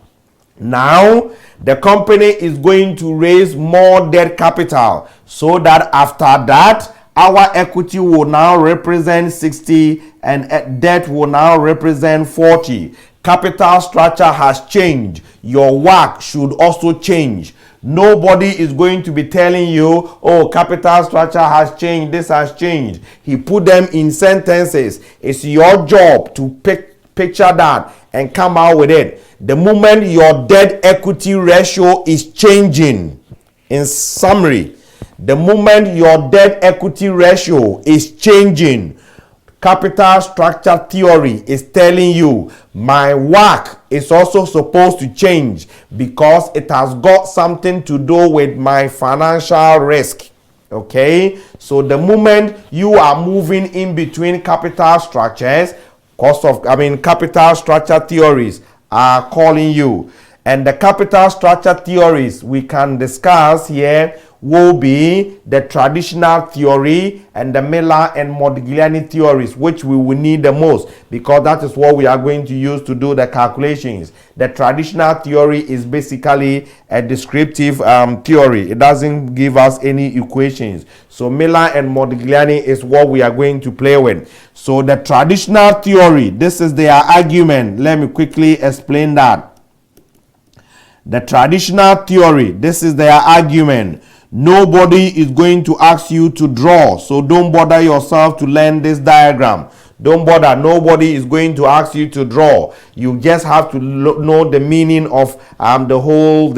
Now, the company is going to raise more debt capital, so that after that, our equity will now represent 60 and debt will now represent 40. Capital structure has changed. Your WACC should also change. Nobody is going to be telling you, oh, capital structure has changed, this has changed. He put them in sentences. It's your job to picture that and come out with it. The moment your debt equity ratio is changing, in summary, the moment your debt equity ratio is changing, capital structure theory is telling you my WACC is also supposed to change, because it has got something to do with my financial risk. Okay, so the moment you are moving in between capital structures, capital structure theories are calling you. And the capital structure theories we can discuss here will be the traditional theory and the Miller and Modigliani theories, which we will need the most, because that is what we are going to use to do the calculations. The traditional theory is basically a descriptive theory. It doesn't give us any equations. So Miller and Modigliani is what we are going to play with. So the traditional theory, this is their argument. Let me quickly explain that. The traditional theory, this is their argument. Nobody is going to ask you to draw, so don't bother yourself to learn this diagram. Don't bother. Nobody is going to ask you to draw. You just have to know the meaning of the whole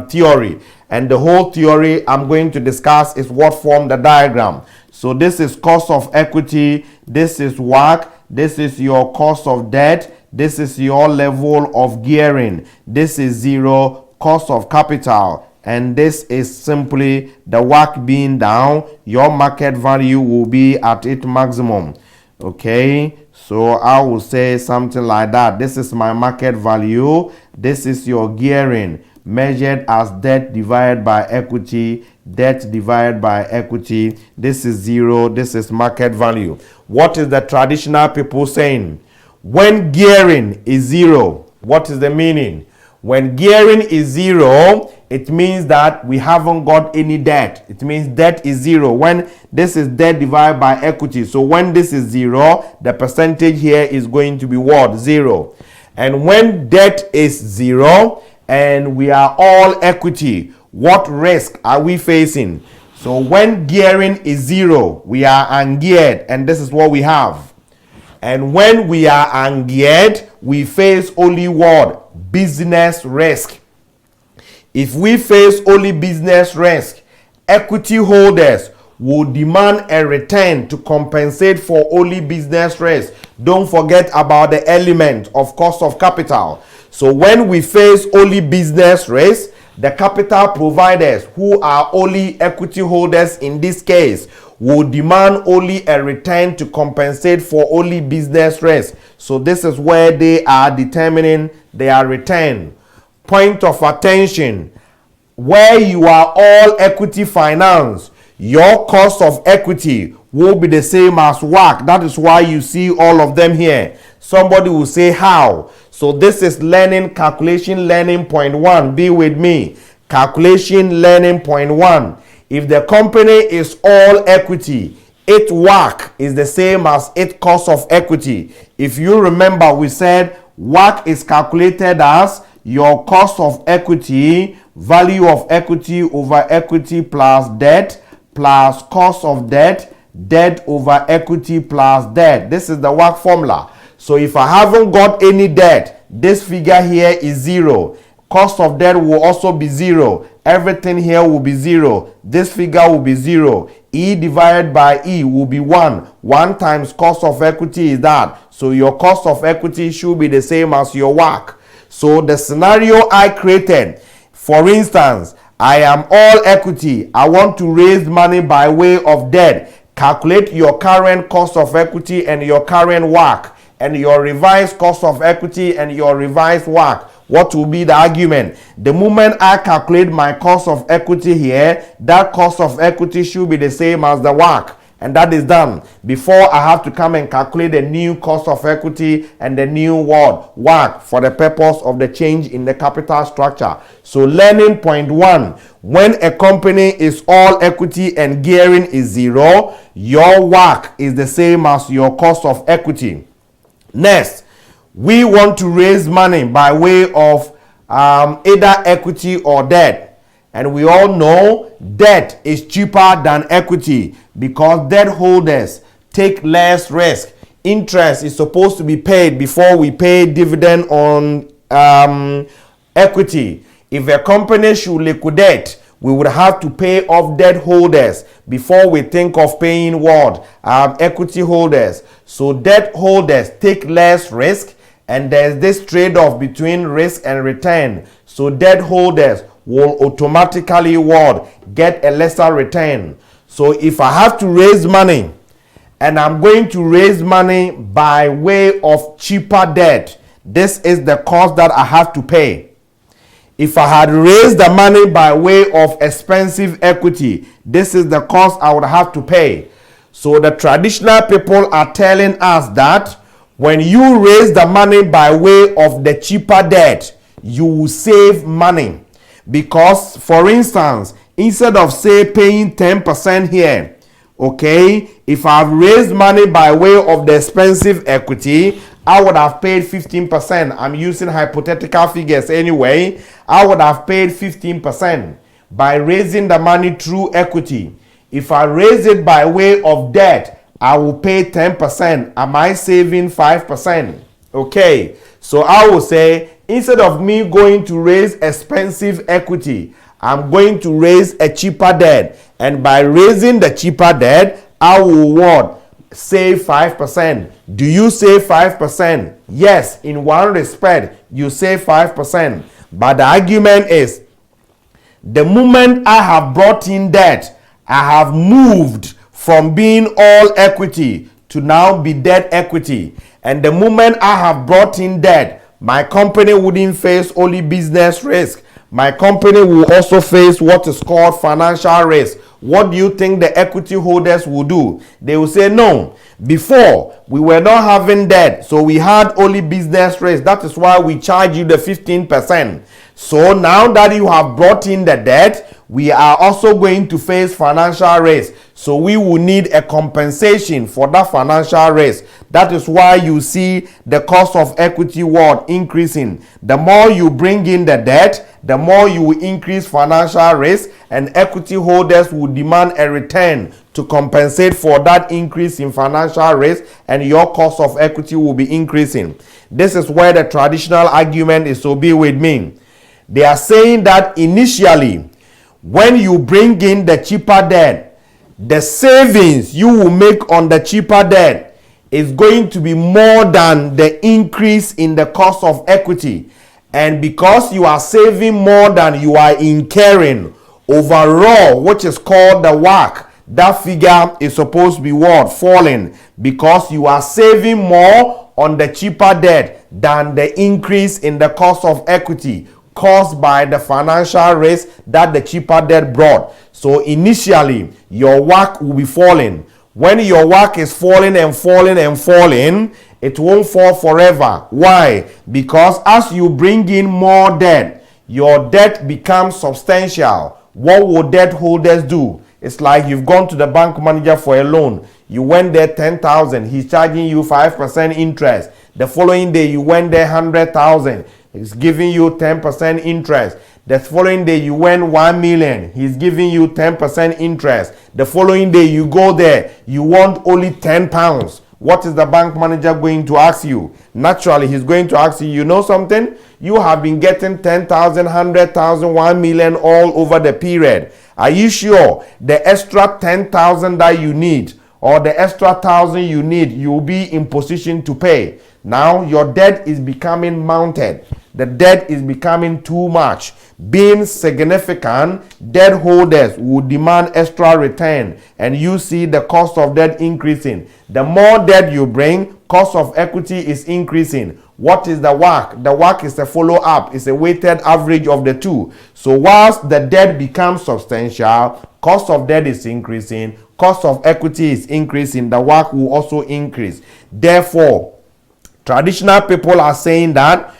theory. And the whole theory I'm going to discuss is what form the diagram. So this is cost of equity. This is WACC. This is your cost of debt. This is your level of gearing. This is zero, cost of capital. And this is simply the WACC being down. Your market value will be at its maximum. Okay, so I will say something like that. This is my market value. This is your gearing, measured as debt divided by equity. Debt divided by equity. This is zero. This is market value. What is the traditional people saying? When gearing is zero, what is the meaning? When gearing is zero, it means that we haven't got any debt. It means debt is zero. When this is debt divided by equity. So when this is zero, the percentage here is going to be what? Zero. And when debt is zero and we are all equity, what risk are we facing? So when gearing is zero, we are ungeared, and this is what we have. And when we are ungeared, we face only what? Business risk. If we face only business risk, equity holders will demand a return to compensate for only business risk. Don't forget about the element of cost of capital. So when we face only business risk, the capital providers, who are only equity holders in this case, will demand only a return to compensate for only business risk. So this is where they are determining their return. Point of attention: where you are all equity finance, your cost of equity will be the same as WACC. That is why you see all of them here. Somebody will say how. So this is learning calculation learning point 1. Be with me. Calculation learning point 1. If the company is all equity, its WACC is the same as its cost of equity. If you remember, we said WACC is calculated as your cost of equity, value of equity over equity plus debt, plus cost of debt, debt over equity plus debt. This is the WACC formula. So if I haven't got any debt, this figure here is 0. Cost of debt will also be 0. Everything here will be 0. This figure will be 0. E divided by E will be 1. 1 times cost of equity is that. So your cost of equity should be the same as your WACC. So the scenario I created, for instance, I am all equity. I want to raise money by way of debt. Calculate your current cost of equity and your current WACC, and your revised cost of equity and your revised WACC. What will be the argument? The moment I calculate my cost of equity here, that cost of equity should be the same as the WACC. And that is done before I have to come and calculate the new cost of equity and the new WACC for the purpose of the change in the capital structure. So learning point 1, when a company is all equity and gearing is 0, your WACC is the same as your cost of equity. Next, we want to raise money by way of either equity or debt. And we all know debt is cheaper than equity because debt holders take less risk. Interest is supposed to be paid before we pay dividend on equity. If a company should liquidate, we would have to pay off debt holders before we think of paying what? Equity holders. So debt holders take less risk, and there's this trade-off between risk and return. So debt holders will automatically what? Get a lesser return. So if I have to raise money, and I'm going to raise money by way of cheaper debt, this is the cost that I have to pay. If I had raised the money by way of expensive equity, this is the cost I would have to pay. So the traditional people are telling us that when you raise the money by way of the cheaper debt, you will save money. Because, for instance, instead of say paying 10% here, okay, if I've raised money by way of the expensive equity, I would have paid 15%. I'm using hypothetical figures anyway. I would have paid 15% by raising the money through equity. If I raise it by way of debt, I will pay 10%. Am I saving 5%? Okay, so I will say, instead of me going to raise expensive equity, I'm going to raise a cheaper debt. And by raising the cheaper debt, I will what? Save 5%. Do you save 5%? Yes, in one respect, you save 5%. But the argument is, the moment I have brought in debt, I have moved from being all equity to now be debt equity. And the moment I have brought in debt, my company wouldn't face only business risk. My company will also face what is called financial risk. What do you think the equity holders will do? They will say, no, before we were not having debt, so we had only business risk. That is why we charge you the 15%. So now that you have brought in the debt, we are also going to face financial risk. So we will need a compensation for that financial risk. That is why you see the cost of equity word increasing. The more you bring in the debt, the more you will increase financial risk, and equity holders will demand a return to compensate for that increase in financial risk, and your cost of equity will be increasing. This is where the traditional argument is, so be with me. They are saying that initially, when you bring in the cheaper debt, the savings you will make on the cheaper debt is going to be more than the increase in the cost of equity. And because you are saving more than you are incurring, overall, which is called the WACC, that figure is supposed to be what? Falling, because you are saving more on the cheaper debt than the increase in the cost of equity caused by the financial risk that the cheaper debt brought. So initially, your WACC will be falling. When your WACC is falling and falling and falling, it won't fall forever. Why? Because as you bring in more debt, your debt becomes substantial. What will debt holders do? It's like you've gone to the bank manager for a loan. You went there 10,000. He's charging you 5% interest. The following day, you went there 100,000. He's giving you 10% interest. The following day, you went 1 million. He's giving you 10% interest. The following day, you go there. You want only 10 pounds. What is the bank manager going to ask you? Naturally, he's going to ask you, you know something? You have been getting 10,000, 100,000, 1 million all over the period. Are you sure the extra 10,000 that you need or the extra 1,000 you need, you'll be in position to pay? Now your debt is becoming mounted. The debt is becoming too much. Being significant, debt holders will demand extra return, and you see the cost of debt increasing. The more debt you bring, cost of equity is increasing. What is the WACC? The WACC is a follow-up. It's a weighted average of the two. So whilst the debt becomes substantial, cost of debt is increasing, cost of equity is increasing, the WACC will also increase. Therefore, traditional people are saying that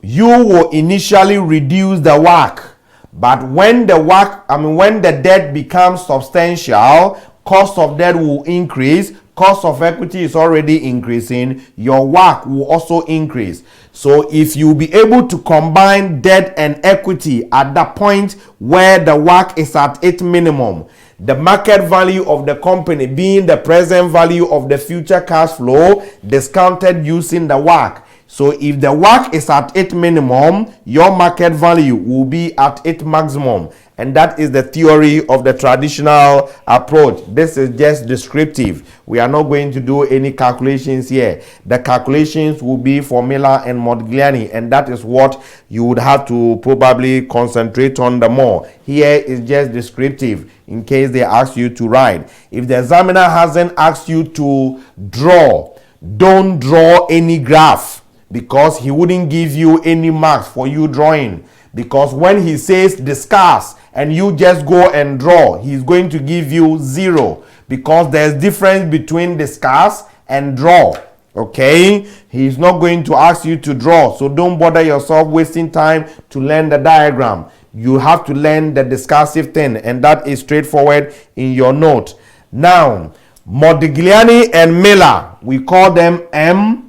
you will initially reduce the WACC, but when when the debt becomes substantial, cost of debt will increase, cost of equity is already increasing, your WACC will also increase. So if you be able to combine debt and equity at the point where the WACC is at its minimum, the market value of the company being the present value of the future cash flow discounted using the WACC. So if the WACC is at its minimum, your market value will be at its maximum. And that is the theory of the traditional approach. This is just descriptive. We are not going to do any calculations here. The calculations will be for Miller and Modigliani, and that is what you would have to probably concentrate on the more. Here is just descriptive in case they ask you to write. If the examiner hasn't asked you to draw, don't draw any graph, because he wouldn't give you any marks for you drawing. Because when he says discuss and you just go and draw, he's going to give you 0, because there's difference between discuss and draw. Okay, he's not going to ask you to draw, so don't bother yourself wasting time to learn the diagram. You have to learn the discursive thing, and that is straightforward in your note. Now, Modigliani and Miller, we call them M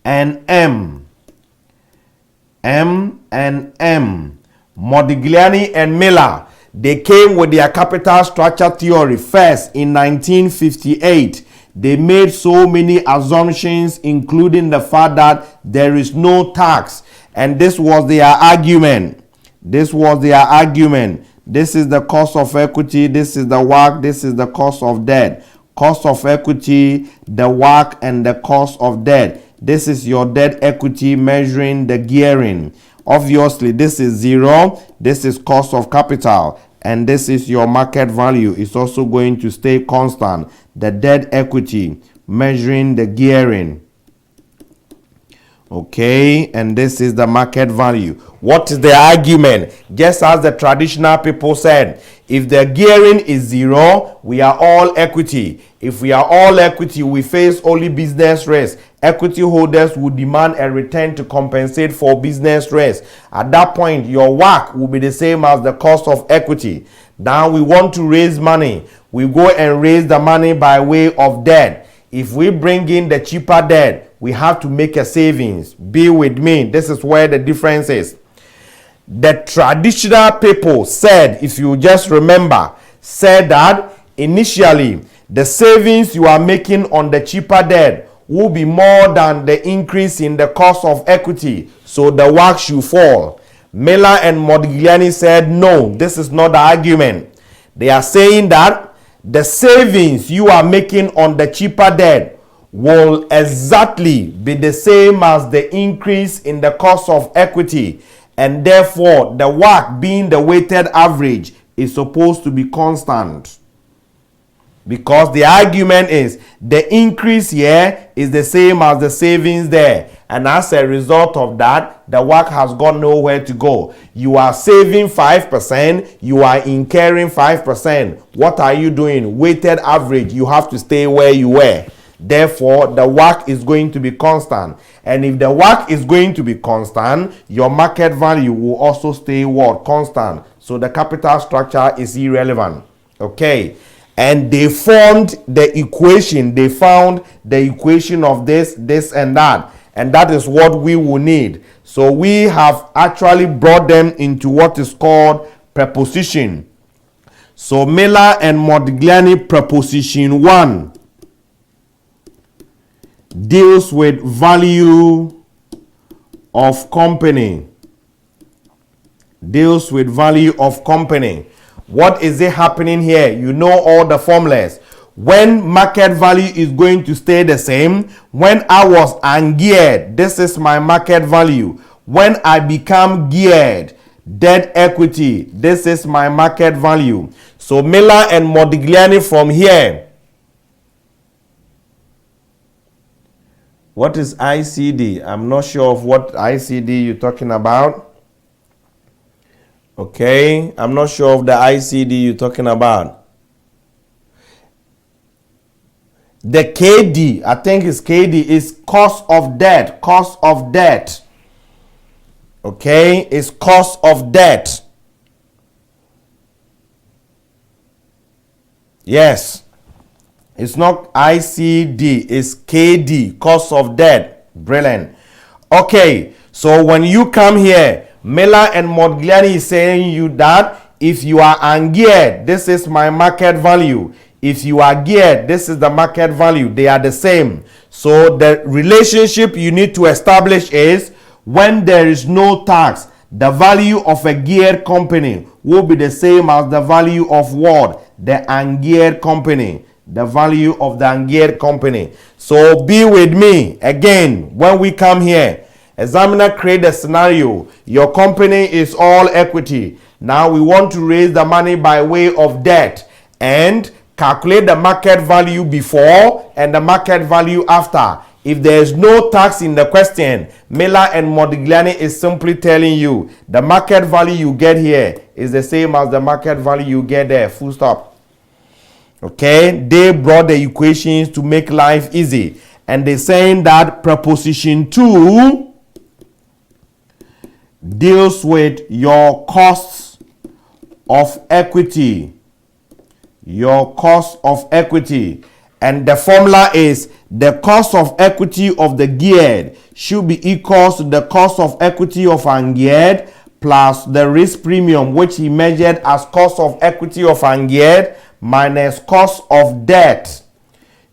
and M. M and M. Modigliani and Miller, they came with their capital structure theory first in 1958. They made so many assumptions, including the fact that there is no tax. And this was their argument. This was their argument. This is the cost of equity. This is the WACC. This is the cost of debt. Cost of equity, the WACC, and the cost of debt. This is your debt equity measuring the gearing. Obviously, this is 0. This is cost of capital. And this is your market value. It's also going to stay constant. The debt equity measuring the gearing. Okay, and this is the market value. What is the argument? Just as the traditional people said, if the gearing is 0, we are all equity. If we are all equity, we face only business risk. Equity holders will demand a return to compensate for business risk. At that point, your WACC will be the same as the cost of equity. Now we want to raise money. We go and raise the money by way of debt. If we bring in the cheaper debt, we have to make a savings. Be with me. This is where the difference is. The traditional people said, if you just remember, said that initially the savings you are making on the cheaper debt will be more than the increase in the cost of equity, so the WACC should fall. Miller and Modigliani said, no, this is not the argument. They are saying that the savings you are making on the cheaper debt will exactly be the same as the increase in the cost of equity, and therefore the WACC, being the weighted average, is supposed to be constant. Because the argument is the increase here is the same as the savings there. And as a result of that, the WACC has got nowhere to go. You are saving 5%, you are incurring 5%. What are you doing? Weighted average. You have to stay where you were. Therefore, the WACC is going to be constant. And if the WACC is going to be constant, your market value will also stay what? Constant. So the capital structure is irrelevant. Okay. And they formed the equation. They found the equation of this, this, and that. And that is what we will need. So we have actually brought them into what is called preposition. So Miller and Modigliani preposition 1 deals with value of company. Deals with value of company. What is it happening here? You know all the formulas. When market value is going to stay the same, when I was ungeared, this is my market value. When I become geared, debt equity, this is my market value. So Miller and Modigliani from here. What is ICD? I'm not sure of what ICD you're talking about. Okay, I'm not sure of the ICD you're talking about. The KD, I think it's KD, is cost of debt. Cost of debt. Okay, it's cost of debt. Yes. It's not ICD, it's KD, cost of debt. Brilliant. Okay, so when you come here, Miller and Modigliani is saying you that if you are ungeared, this is my market value. If you are geared, this is the market value. They are the same. So the relationship you need to establish is when there is no tax, the value of a geared company will be the same as the value of what? The ungeared company. The value of the ungeared company. So be with me again when we come here. Examiner create a scenario. Your company is all equity. Now we want to raise the money by way of debt and calculate the market value before and the market value after. If there is no tax in the question, Miller and Modigliani is simply telling you the market value you get here is the same as the market value you get there. Full stop. Okay, they brought the equations to make life easy. And they're saying that preposition 2 deals with your costs of equity. Your cost of equity. And the formula is the cost of equity of the geared should be equal to the cost of equity of ungeared plus the risk premium, which he measured as cost of equity of ungeared minus cost of debt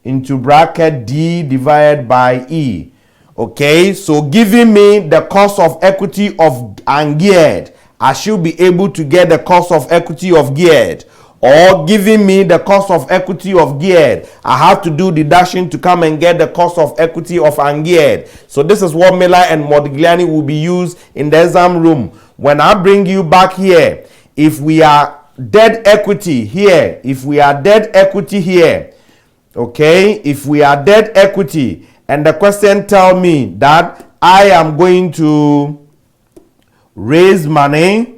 into bracket D divided by E. Okay, so giving me the cost of equity of ungeared, I should be able to get the cost of equity of geared. Or giving me the cost of equity of geared, I have to do deduction to come and get the cost of equity of ungeared. So this is what Miller and Modigliani will be used in the exam room. When I bring you back here, if we are debt equity here, if we are debt equity here, okay, if we are debt equity, and the question tell me that I am going to raise money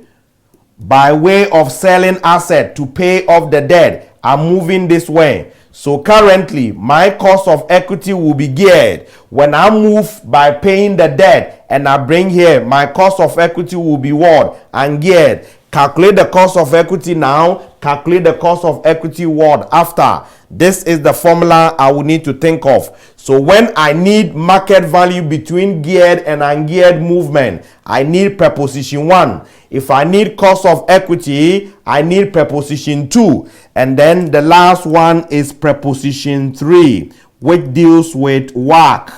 by way of selling asset to pay off the debt. I'm moving this way. So currently, my cost of equity will be geared. When I move by paying the debt and I bring here, my cost of equity will be what? Ungeared. Calculate the cost of equity now. Calculate the cost of equity what? After. This is the formula I will need to think of. So when I need market value between geared and ungeared movement, I need preposition 1. If I need cost of equity, I need preposition 2. And then the last one is preposition 3, which deals with WACC.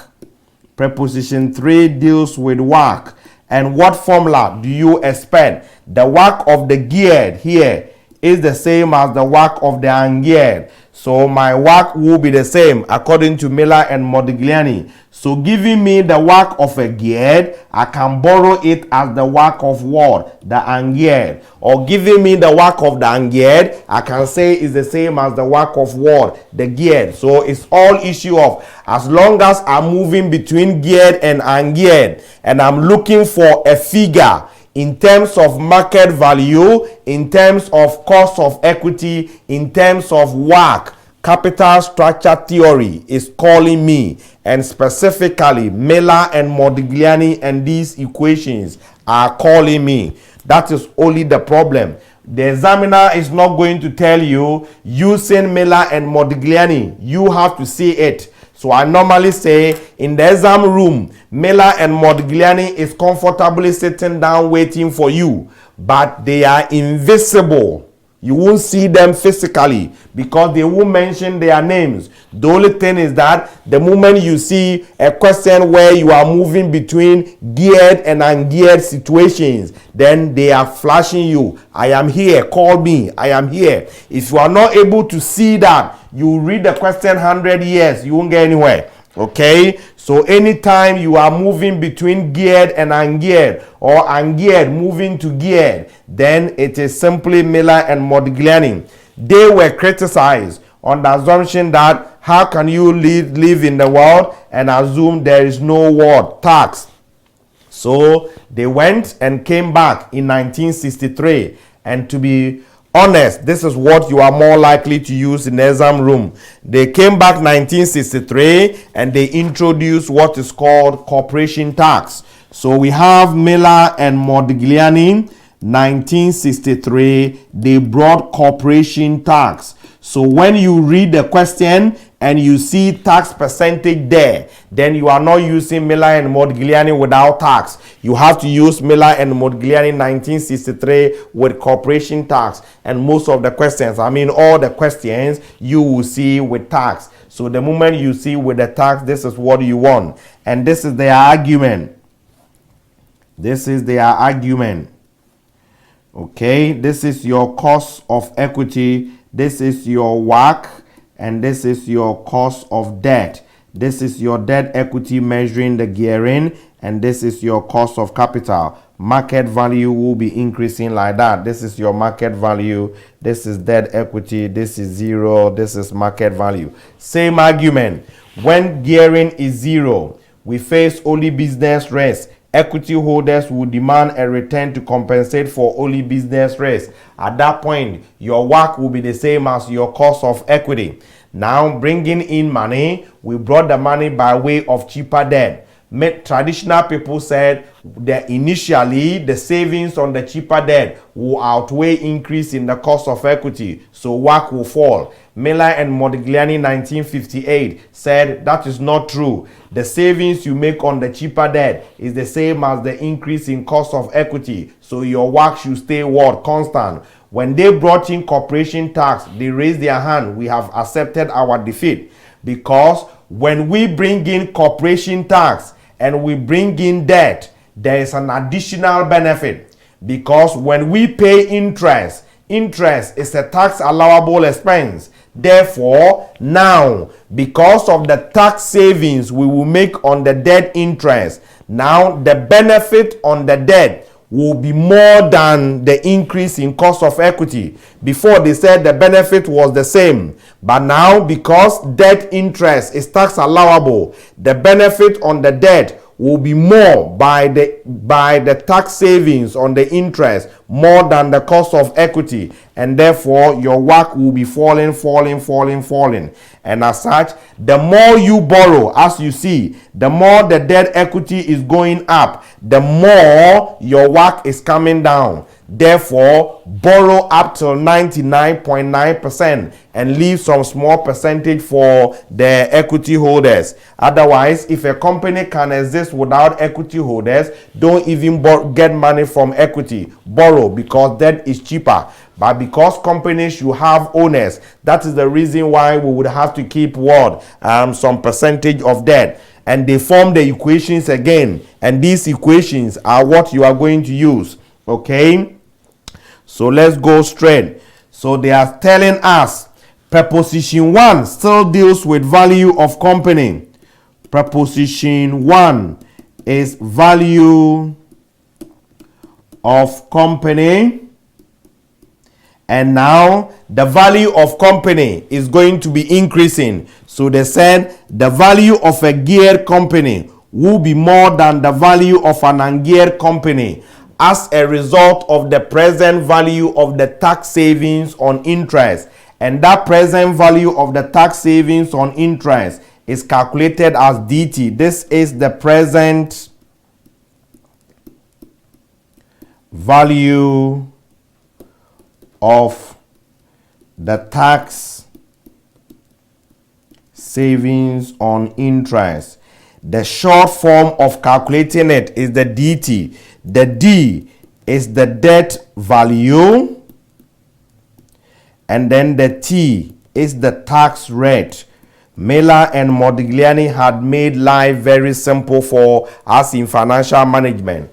Preposition 3 deals with WACC. And what formula do you expect? The WACC of the geared here is the same as the WACC of the ungeared. So my WACC will be the same according to Miller and Modigliani. So giving me the WACC of a geared, I can borrow it as the WACC of what? The ungeared. Or giving me the WACC of the ungeared, I can say it's the same as the WACC of what? The geared. So it's all issue of, as long as I'm moving between geared and ungeared, and I'm looking for a figure in terms of market value, in terms of cost of equity, in terms of WACC, capital structure theory is calling me, and specifically Miller and Modigliani and these equations are calling me. That is only the problem. The examiner is not going to tell you using Miller and Modigliani. You have to see it. So I normally say in the exam room, Miller and Modigliani is comfortably sitting down waiting for you, but they are invisible. You won't see them physically because they won't mention their names. The only thing is that the moment you see a question where you are moving between geared and ungeared situations, then they are flashing you. I am here, call me, I am here. If you are not able to see that, you read the question 100 years, you won't get anywhere. Okay, so anytime you are moving between geared and ungeared, or ungeared moving to geared, then it is simply Miller and Modigliani. They were criticized on the assumption that how can you live in the world and assume there is no what? Tax. So they went and came back in 1963, and to be honest, this is what you are more likely to use in the exam room. They came back 1963 and they introduced what is called corporation tax. So we have Miller and Modigliani, 1963, they brought corporation tax. So when you read the question and you see tax percentage there, then you are not using Miller and Modigliani without tax. You have to use Miller and Modigliani 1963 with corporation tax. And most of the questions, I mean all the questions, you will see with tax. So the moment you see with the tax, this is what you want. And this is their argument. This is their argument. Okay, this is your cost of equity. This is your WACC. And this is your cost of debt. This is your debt equity measuring the gearing, and this is your cost of capital. Market value will be increasing like that. This is your market value. This is debt equity. This is zero. This is market value. Same argument. When gearing is zero, we face only business risk. Equity holders will demand a return to compensate for only business risk. At that point, your WACC will be the same as your cost of equity. Now, bringing in money, we brought the money by way of cheaper debt. Traditional people said that initially the savings on the cheaper debt will outweigh increase in the cost of equity, so WACC will fall. Miller and Modigliani 1958 said that is not true. The savings you make on the cheaper debt is the same as the increase in cost of equity, so your WACC should stay what? Constant. When they brought in corporation tax, they raised their hand. We have accepted our defeat, because when we bring in corporation tax and we bring in debt, there is an additional benefit, because when we pay interest is a tax allowable expense. Therefore, now, because of the tax savings we will make on the debt interest, now the benefit on the debt will be more than the increase in cost of equity. Before, they said the benefit was the same, but now, because debt interest is tax allowable, the benefit on the debt will be more by the tax savings on the interest more than the cost of equity, and therefore your WACC will be falling. And as such, the more you borrow, as you see, the more the debt equity is going up, the more your WACC is coming down. Therefore, borrow up till 99.9% and leave some small percentage for the equity holders. Otherwise, if a company can exist without equity holders, don't even get money from equity. Borrow, because debt is cheaper. But because companies should have owners, that is the reason why we would have to keep what? Some percentage of debt. And they form the equations again. And these equations are what you are going to use. Okay? So let's go straight. So they are telling us preposition 1 still deals with value of company. Preposition 1 is value of company. And now the value of company is going to be increasing. So they said the value of a geared company will be more than the value of an ungeared company as a result of the present value of the tax savings on interest. And that present value of the tax savings on interest is calculated as DT. This is the present value of the tax savings on interest. The short form of calculating it is the DT. The D is the debt value, and then the T is the tax rate. Miller and Modigliani had made life very simple for us in financial management.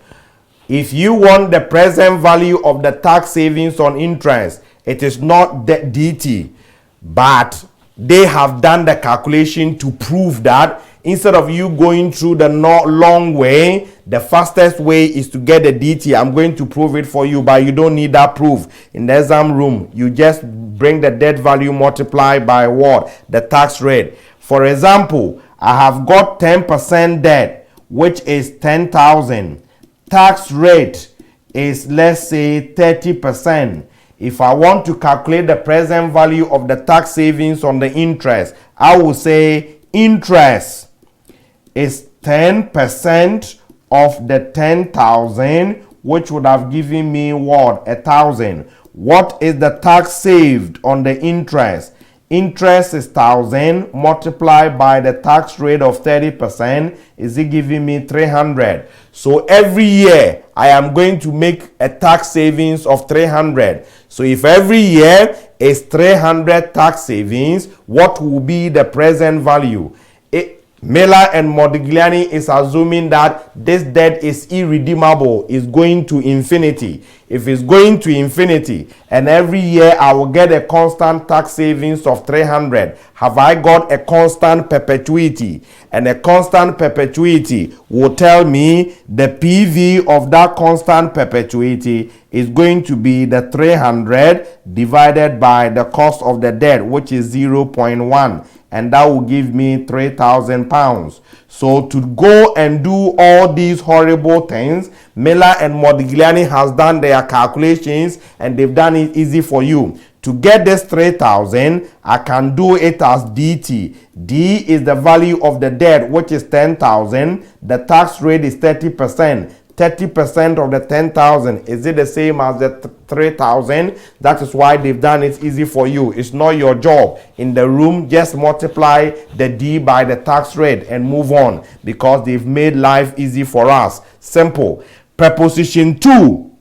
If you want the present value of the tax savings on interest, it is not the DT, but they have done the calculation to prove that instead of you going through the long way, the fastest way is to get the DT. I'm going to prove it for you, but you don't need that proof. In the exam room, you just bring the debt value multiplied by what? The tax rate. For example, I have got 10% debt, which is 10,000. Tax rate is, let's say, 30%. If I want to calculate the present value of the tax savings on the interest, I will say interest is 10% of the 10,000, which would have given me what? 1,000. What is the tax saved on the interest? Interest is 1,000 multiplied by the tax rate of 30%. Is it giving me 300? So every year I am going to make a tax savings of 300. So if every year is 300 tax savings, what will be the present value? Miller and Modigliani is assuming that this debt is irredeemable, is going to infinity. If it's going to infinity and every year I will get a constant tax savings of 300, have I got a constant perpetuity? And a constant perpetuity will tell me the PV of that constant perpetuity is going to be the 300 divided by the cost of the debt, which is 0.1. And that will give me 3,000 pounds. So to go and do all these horrible things, Miller and Modigliani has done their calculations and they've done it easy for you. To get this 3,000, I can do it as DT. D is the value of the debt, which is 10,000. The tax rate is 30%. 30% of the 10,000, is it the same as the 3,000? That is why they've done it easy for you. It's not your job. In the room, just multiply the D by the tax rate and move on, because they've made life easy for us. Simple. Preposition 2.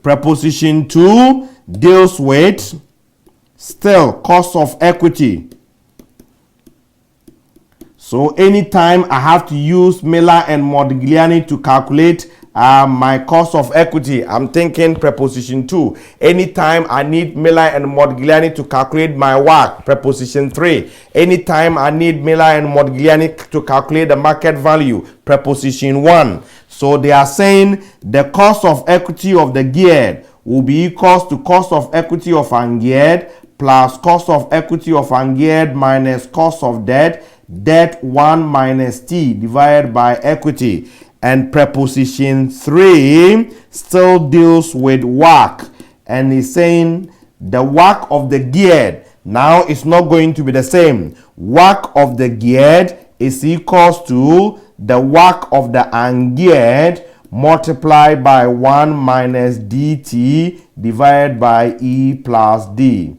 Preposition 2 deals with still cost of equity. So anytime I have to use Miller and Modigliani to calculate my cost of equity, I'm thinking preposition 2. Anytime I need Miller and Modigliani to calculate my WACC, preposition 3. Anytime I need Miller and Modigliani to calculate the market value, preposition 1. So they are saying the cost of equity of the geared will be equals to cost of equity of ungeared plus cost of equity of ungeared minus cost of debt. Debt 1 minus T divided by equity. And preposition 3 still deals with WACC, and is saying the WACC of the geared now is not going to be the same. WACC of the geared is equals to the WACC of the ungeared multiplied by 1 minus DT divided by E plus D.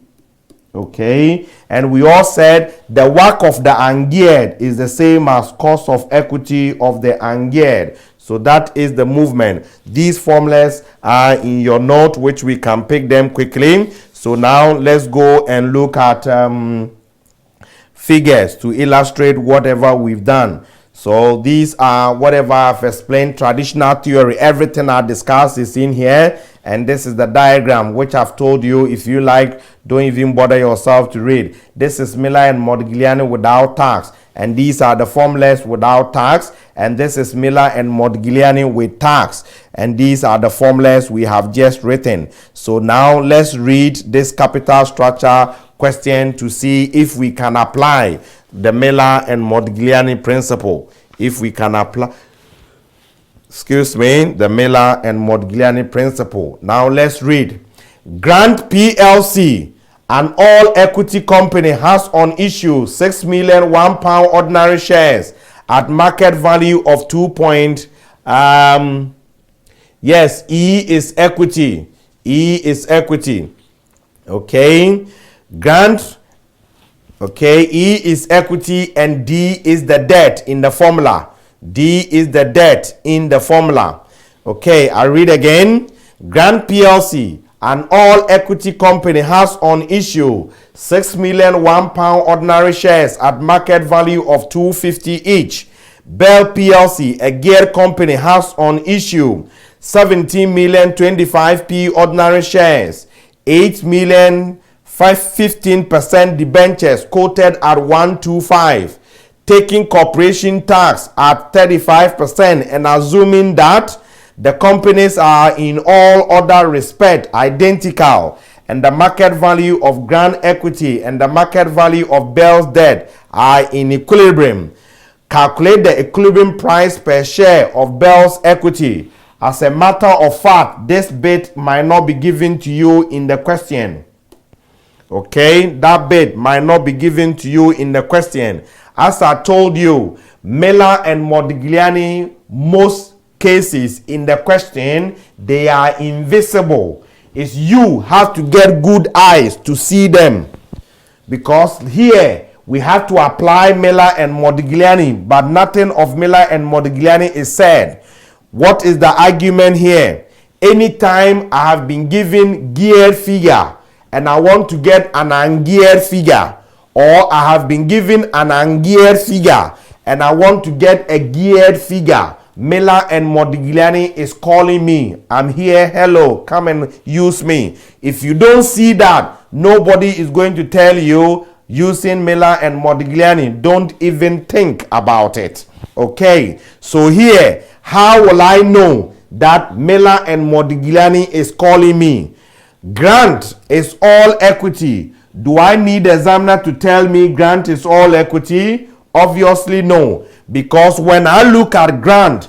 Okay, and we all said the WACC of the ungeared is the same as cost of equity of the ungeared. So that is the movement. These formulas are in your note, which we can pick them quickly. So now let's go and look at figures to illustrate whatever we've done. So these are whatever I've explained, traditional theory. Everything I discussed is in here. And this is the diagram, which I've told you, if you like, don't even bother yourself to read. This is Miller and Modigliani without tax. And these are the formulas without tax. And this is Miller and Modigliani with tax. And these are the formulas we have just written. So now let's read this capital structure question to see if we can apply the Miller and Modigliani principle. If we can apply, the Miller and Modigliani principle. Now let's read. Grant PLC, an all-equity company, has on issue 6 million £1 ordinary shares at market value of 2 point. Yes, E is equity. E is equity. Okay. Grant. Okay, E is equity and D is the debt in the formula. D is the debt in the formula. Okay, I read again. Grant PLC, an all-equity company, has on issue 6 million £1 ordinary shares at market value of 250 each. Bell PLC, a geared company, has on issue 17 million 25p ordinary shares, 8 million 15% debentures quoted at 125, taking corporation tax at 35% and assuming that the companies are in all other respect identical and the market value of Grant equity and the market value of Bell's debt are in equilibrium. Calculate the equilibrium price per share of Bell's equity. As a matter of fact, this bit might not be given to you in the question. Okay, that bit might not be given to you in the question. As I told you, Miller and Modigliani, most cases in the question, they are invisible. It's you have to get good eyes to see them. Because here, we have to apply Miller and Modigliani, but nothing of Miller and Modigliani is said. What is the argument here? Anytime I have been given geared figure, and I want to get an ungeared figure, or I have been given an ungeared figure and I want to get a geared figure, Miller and Modigliani is calling me. I'm here. Hello, come and use me. If you don't see that, nobody is going to tell you using Miller and Modigliani. Don't even think about it. Okay, so here, how will I know that Miller and Modigliani is calling me? Grant is all equity. Do I need the examiner to tell me Grant is all equity? Obviously no. Because when I look at Grant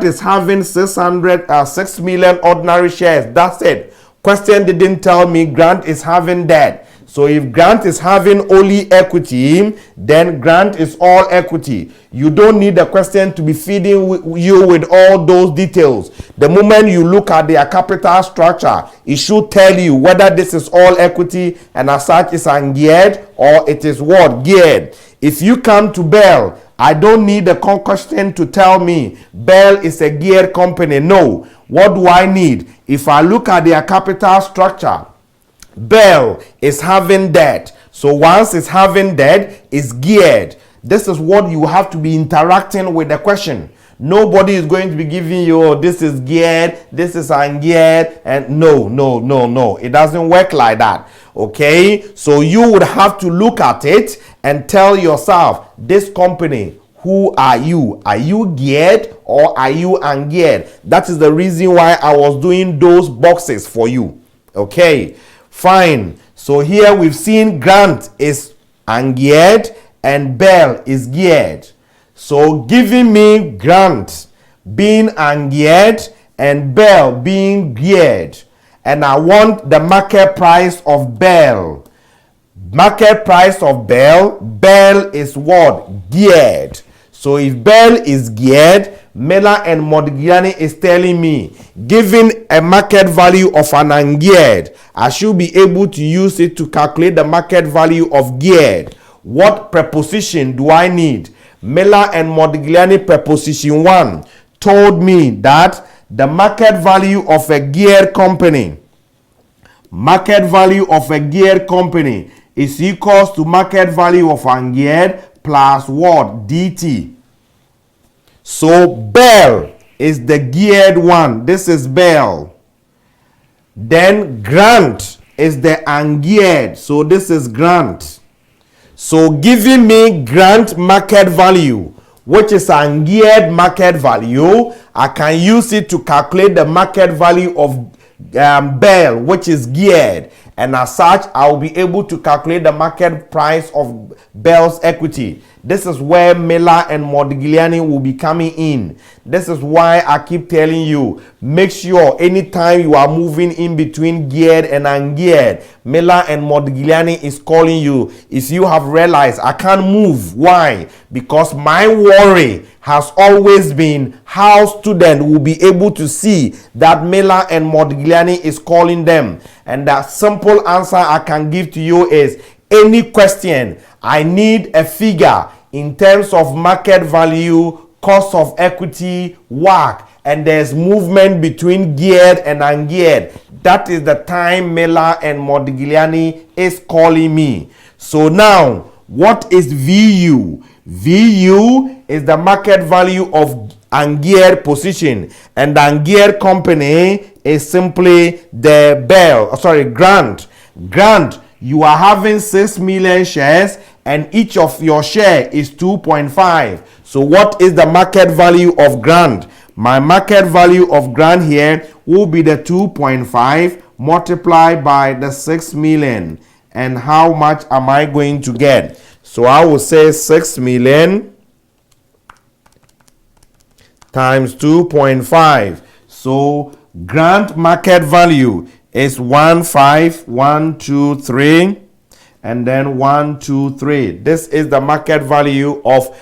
is having 6 million ordinary shares. That's it. Question didn't tell me Grant is having that. So if Grant is having only equity, then Grant is all equity. You don't need the question to be feeding you with all those details. The moment you look at their capital structure, it should tell you whether this is all equity and as such is ungeared or it is what? Geared. If you come to Bell, I don't need the question to tell me Bell is a geared company. No. What do I need? If I look at their capital structure, Bell is having debt. So once it's having debt, it's geared. This is what you have to be interacting with the question. Nobody is going to be giving you, oh, this is geared, this is ungeared, and no. It doesn't work like that. Okay? So you would have to look at it and tell yourself, this company, who are you? Are you geared or are you ungeared? That is the reason why I was doing those boxes for you. Okay? Fine. So here we've seen Grant is ungeared and Bell is geared. So giving me Grant being ungeared and Bell being geared, and I want the market price of Bell. Market price of Bell is what? Geared. So if Bell is geared, Miller and Modigliani is telling me, given a market value of an ungeared, I should be able to use it to calculate the market value of geared. What preposition do I need? Miller and Modigliani preposition 1 told me that the market value of a geared company, is equals to market value of ungeared plus what? DT. So Bell is the geared one. This is Bell. Then Grant is the ungeared. So this is Grant. So giving me Grant market value, which is ungeared market value, I can use it to calculate the market value of Bell, which is geared. And as such, I will be able to calculate the market price of Bell's equity. This is where Miller and Modigliani will be coming in. This is why I keep telling you, make sure anytime you are moving in between geared and ungeared, Miller and Modigliani is calling you. If you have realized I can't move, why? Because my worry has always been how students will be able to see that Miller and Modigliani is calling them. And the simple answer I can give to you is, any question, I need a figure in terms of market value, cost of equity, WACC, and there's movement between geared and ungeared. That is the time Miller and Modigliani is calling me. So now, what is VU? VU is the market value of ungeared position, and the ungeared company is simply the Grant. Grant, you are having 6 million shares and each of your share is 2.5. So what is the market value of Grant? My market value of Grant here will be the 2.5 multiplied by the 6 million. And how much am I going to get? So I will say 6 million times 2.5. So Grant market value is 15123 and then 123. This is the market value of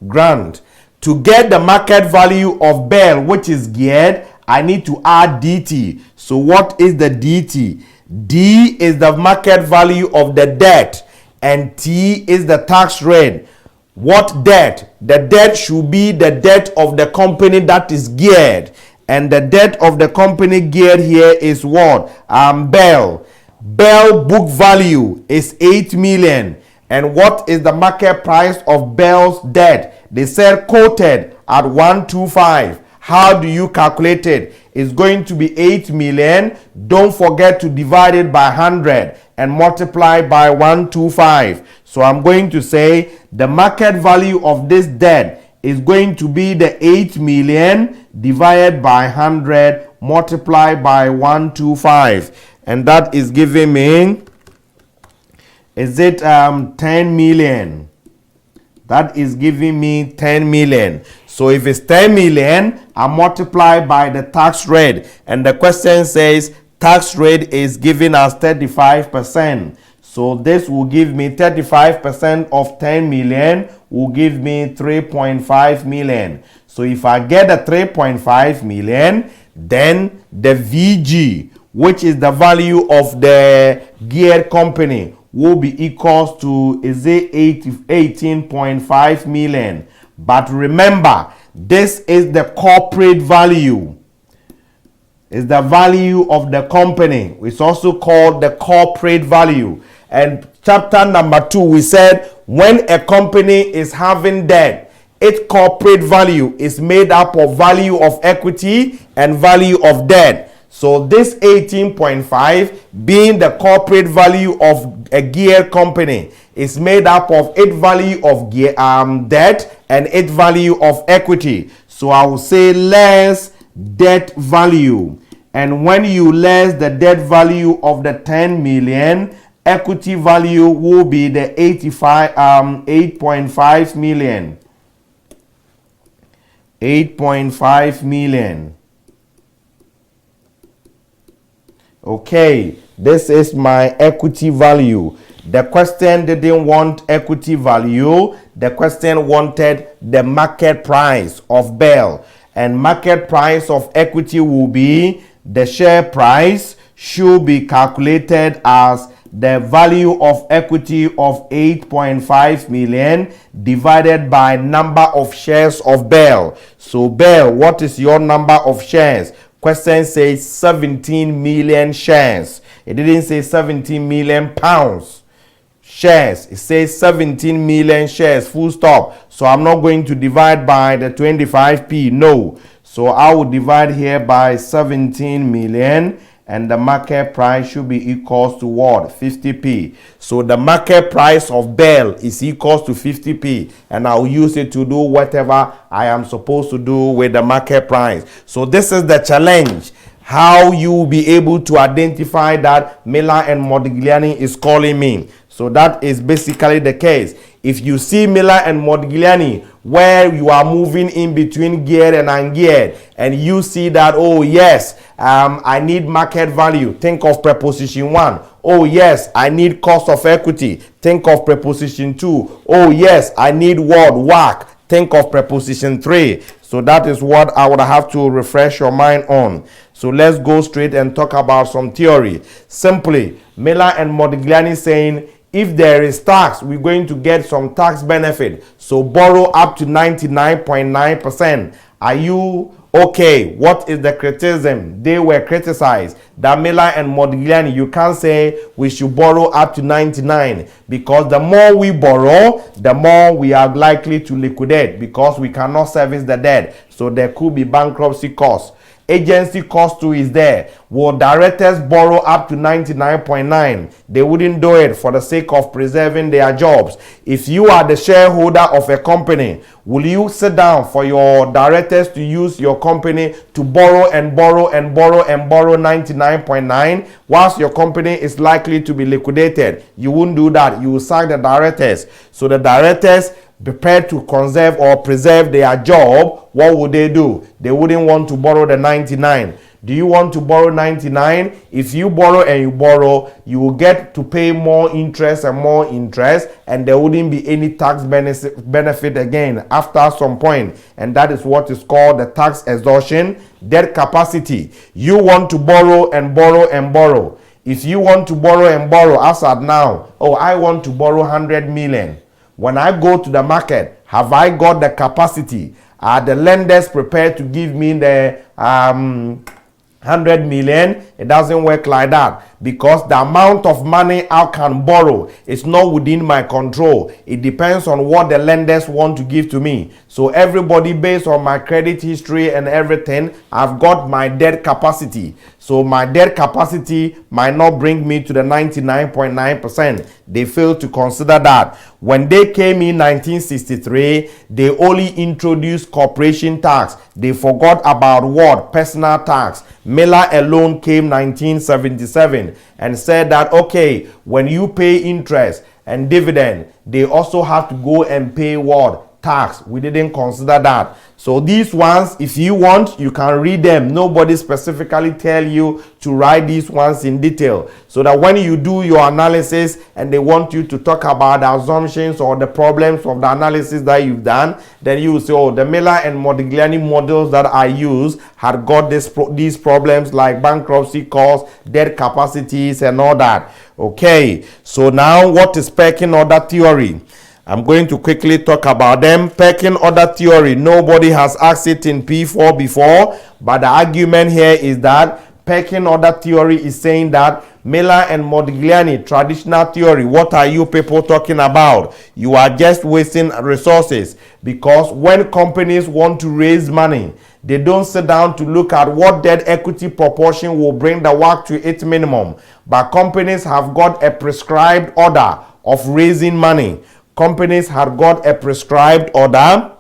Grant. To get the market value of Bell, which is geared, I need to add DT. So what is the DT? D is the market value of the debt and T is the tax rate. What debt? The debt should be the debt of the company that is geared. And the debt of the company geared here is what? Bell. Bell book value is 8 million. And what is the market price of Bell's debt? They said quoted at 125. How do you calculate it? It's going to be 8 million. Don't forget to divide it by 100 and multiply by 125. So I'm going to say the market value of this debt is going to be the 8 million divided by 100 multiplied by 125. And that is giving me, is it 10 million? That is giving me 10 million. So if it's 10 million, I multiply by the tax rate. And the question says tax rate is giving us 35%. So this will give me 35% of 10 million will give me 3.5 million. So if I get the 3.5 million, then the VG, which is the value of the gear company, will be equals to, is it 18.5 million. But remember, this is the corporate value. It's the value of the company. It's also called the corporate value. And chapter number 2, we said when a company is having debt, its corporate value is made up of value of equity and value of debt. So this 18.5 being the corporate value of a gear company is made up of its value of debt and its value of equity. So I will say less debt value. And when you less the debt value of the 10 million, equity value will be the 8.5 million. 8.5 million. Okay, this is my equity value. The question didn't want equity value. The question wanted the market price of Bell. And market price of equity will be the share price should be calculated as the value of equity of 8.5 million divided by number of shares of Bell. So Bell, what is your number of shares? Question says 17 million shares. It didn't say 17 million pounds. shares. It says 17 million shares, full stop. So I'm not going to divide by the 25p. No. So I will divide here by 17 million. And the market price should be equals to what? 50p. So the market price of BEL is equals to 50p. And I'll use it to do whatever I am supposed to do with the market price. So this is the challenge. How you will be able to identify that Miller and Modigliani is calling me. So that is basically the case. If you see Miller and Modigliani where you are moving in between geared and ungeared, and you see that, oh yes, I need market value, think of preposition 1. Oh yes, I need cost of equity, think of preposition 2. Oh yes, I need word WACC, think of preposition 3. So that is what I would have to refresh your mind on. So let's go straight and talk about some theory. Simply, Miller and Modigliani saying, if there is tax, we're going to get some tax benefit. So borrow up to 99.9%. Are you okay? What is the criticism? They were criticized that Miller and Modigliani, you can't say we should borrow up to 99, because the more we borrow, the more we are likely to liquidate, because we cannot service the debt. So there could be bankruptcy costs. Agency cost too is there. Will directors borrow up to 99.9? They wouldn't do it for the sake of preserving their jobs. If you are the shareholder of a company, will you sit down for your directors to use your company to borrow and borrow and borrow and borrow 99.9 whilst your company is likely to be liquidated? You wouldn't do that. You will sack the directors. So the directors, prepared to conserve or preserve their job, what would they do? They wouldn't want to borrow the 99. Do you want to borrow 99? If you borrow and you borrow, you will get to pay more interest and more interest, and there wouldn't be any tax benefit again after some point. And that is what is called the tax exhaustion, debt capacity. You want to borrow and borrow and borrow. If you want to borrow and borrow, as at now, oh, I want to borrow 100 million. When I go to the market, have I got the capacity? Are the lenders prepared to give me the 100 million? It doesn't work like that, because the amount of money I can borrow is not within my control. It depends on what the lenders want to give to me. So everybody, based on my credit history and everything, I've got my debt capacity. So my debt capacity might not bring me to the 99.9%. They failed to consider that. When they came in 1963, they only introduced corporation tax. They forgot about what? Personal tax. Miller alone came 1977 and said that, okay, when you pay interest and dividend, they also have to go and pay what? Tax. We didn't consider that. So these ones, if you want, you can read them. Nobody specifically tell you to write these ones in detail, so that when you do your analysis and they want you to talk about the assumptions or the problems of the analysis that you've done, then you will say, oh, the Miller and Modigliani models that I use had got these problems like bankruptcy costs, debt capacities, and all that. Okay, so now what is pecking order theory? I'm going to quickly talk about them. Pecking order theory, nobody has asked it in P4 before, but the argument here is that pecking order theory is saying that Miller and Modigliani, traditional theory, what are you people talking about? You are just wasting resources, because when companies want to raise money, they don't sit down to look at what debt equity proportion will bring the WACC to its minimum. But companies have got a prescribed order of raising money. Companies have got a prescribed order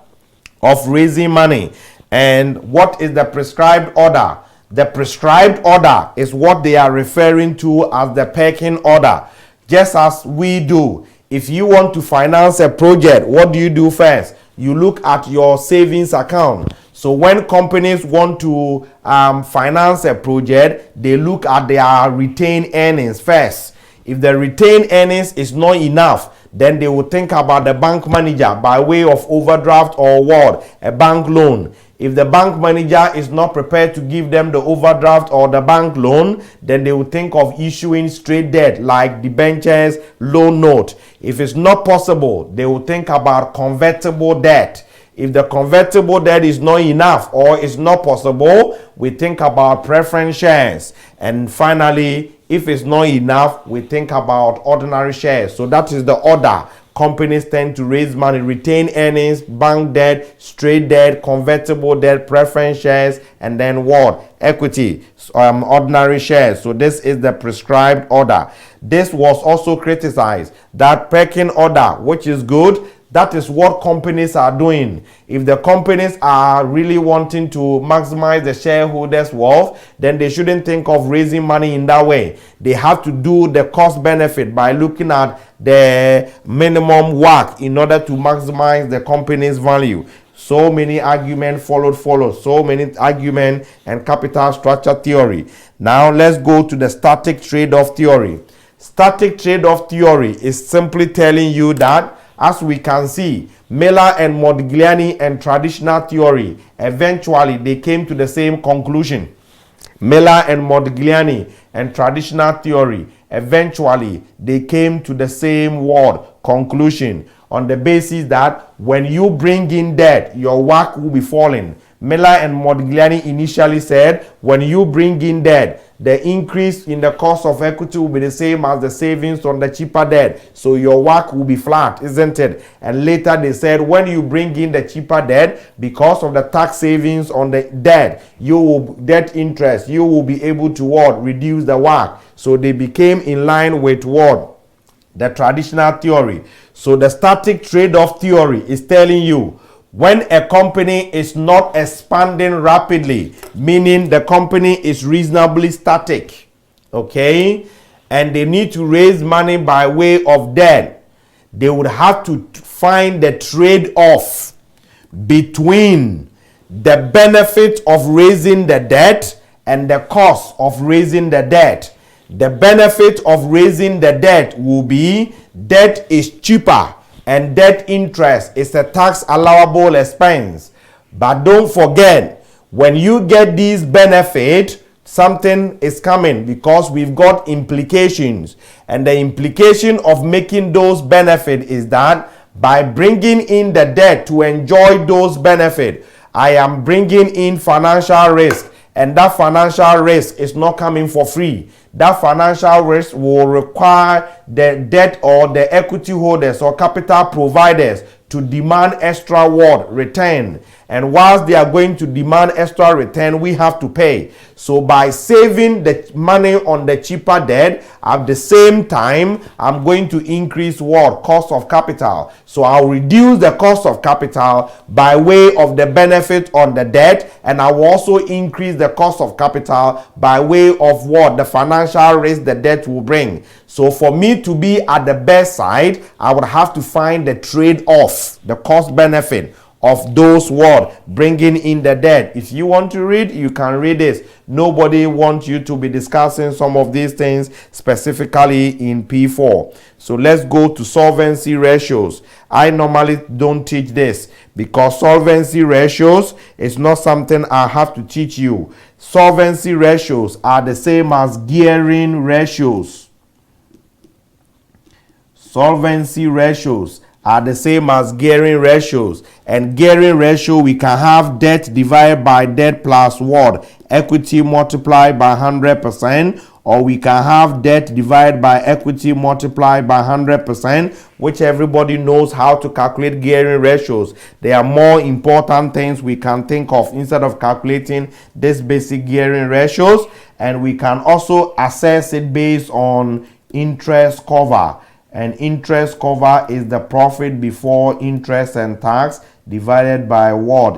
of raising money. And what is the prescribed order? The prescribed order is what they are referring to as the pecking order. Just as we do. If you want to finance a project, what do you do first? You look at your savings account. So when companies want to finance a project, they look at their retained earnings first. If the retained earnings is not enough, then they will think about the bank manager by way of overdraft or what? A bank loan. If the bank manager is not prepared to give them the overdraft or the bank loan, then they will think of issuing straight debt like debentures, loan note. If it's not possible, they will think about convertible debt. If the convertible debt is not enough or is not possible, we think about preference shares. And finally, If it's not enough, we think about ordinary shares. So that is the order. Companies tend to raise money: retained earnings, bank debt, straight debt, convertible debt, preference shares, and then what? Equity, ordinary shares. So this is the prescribed order. This was also criticized, that pecking order, which is good. That is what companies are doing. If the companies are really wanting to maximize the shareholders' wealth, then they shouldn't think of raising money in that way. They have to do the cost benefit by looking at the minimum WACC in order to maximize the company's value. So many arguments followed. So many argument and capital structure theory. Now let's go to the static trade-off theory. Static trade-off theory is simply telling you that, as we can see, Miller and Modigliani and traditional theory, eventually they came to the same conclusion. Miller and Modigliani and traditional theory, eventually they came to the same conclusion, on the basis that when you bring in debt, your WACC will be falling. Miller and Modigliani initially said, when you bring in debt, the increase in the cost of equity will be the same as the savings on the cheaper debt. So your WACC will be flat, isn't it? And later they said, when you bring in the cheaper debt, because of the tax savings on the debt, debt interest, you will be able to reduce the WACC. So they became in line with the traditional theory. So the static trade-off theory is telling you, when a company is not expanding rapidly, meaning the company is reasonably static, okay, and they need to raise money by way of debt, they would have to find the trade-off between the benefit of raising the debt and the cost of raising the debt. The benefit of raising the debt will be debt is cheaper, and debt interest is a tax allowable expense. But don't forget, when you get these benefits, something is coming, because we've got implications. And the implication of making those benefits is that by bringing in the debt to enjoy those benefits, I am bringing in financial risk. And that financial risk is not coming for free. That financial risk will require the debt or the equity holders or capital providers to demand extra return. And whilst they are going to demand extra return, we have to pay. So by saving the money on the cheaper debt, at the same time, I'm going to increase cost of capital. So I'll reduce the cost of capital by way of the benefit on the debt, and I will also increase the cost of capital by way of the financial risk the debt will bring. So for me to be at the best side, I would have to find the trade-off, the cost benefit of those bringing in the debt. If you want to read, you can read this. Nobody wants you to be discussing some of these things specifically in P4. So let's go to solvency ratios. I normally don't teach this because solvency ratios is not something I have to teach you. Solvency ratios are the same as gearing ratios. Solvency ratios are the same as gearing ratios. And gearing ratio, we can have debt divided by debt plus equity multiplied by 100%, or we can have debt divided by equity multiplied by 100%, which everybody knows how to calculate gearing ratios. There are more important things we can think of instead of calculating this basic gearing ratios, and we can also assess it based on interest cover. And interest cover is the profit before interest and tax divided by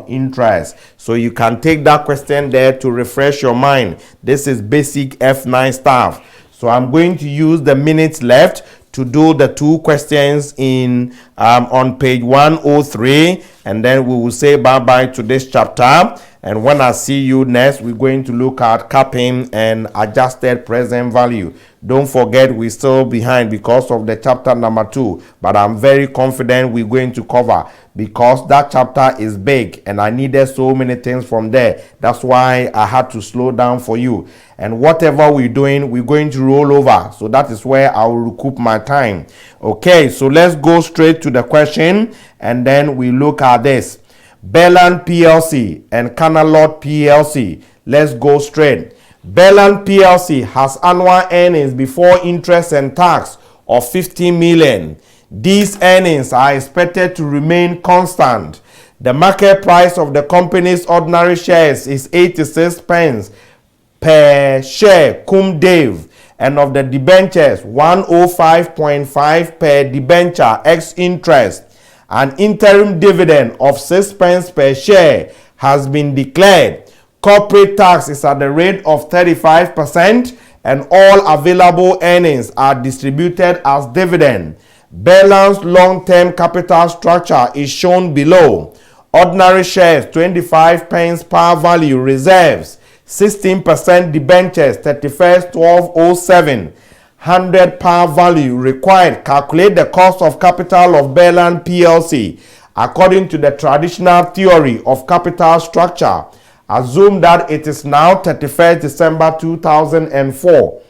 interest. So you can take that question there to refresh your mind. This is basic F9 stuff. So I'm going to use the minutes left to do the two questions in on page 103, and then we will say bye-bye to this chapter. And when I see you next, we're going to look at capping and adjusted present value. Don't forget, we're still behind because of the chapter number 2, but I'm very confident we're going to cover, because that chapter is big and I needed so many things from there. That's why I had to slow down for you. And whatever we're doing, we're going to roll over. So that is where I will recoup my time. Okay, so let's go straight to the question, and then we look at this. Belland PLC and Canalot PLC. Let's go straight. Berland PLC has annual earnings before interest and tax of 15 million. These earnings are expected to remain constant. The market price of the company's ordinary shares is 86 pence per share cum div, and of the debentures 105.5 per debenture ex interest. An interim dividend of 6 pence per share has been declared. Corporate tax is at the rate of 35%, and all available earnings are distributed as dividend. Berland's long-term capital structure is shown below. Ordinary shares 25 pence par value, reserves 16%, debentures 31st 1207, 100 par value required. Calculate the cost of capital of Berland PLC according to the traditional theory of capital structure. Assume that it is now 31st December 2004.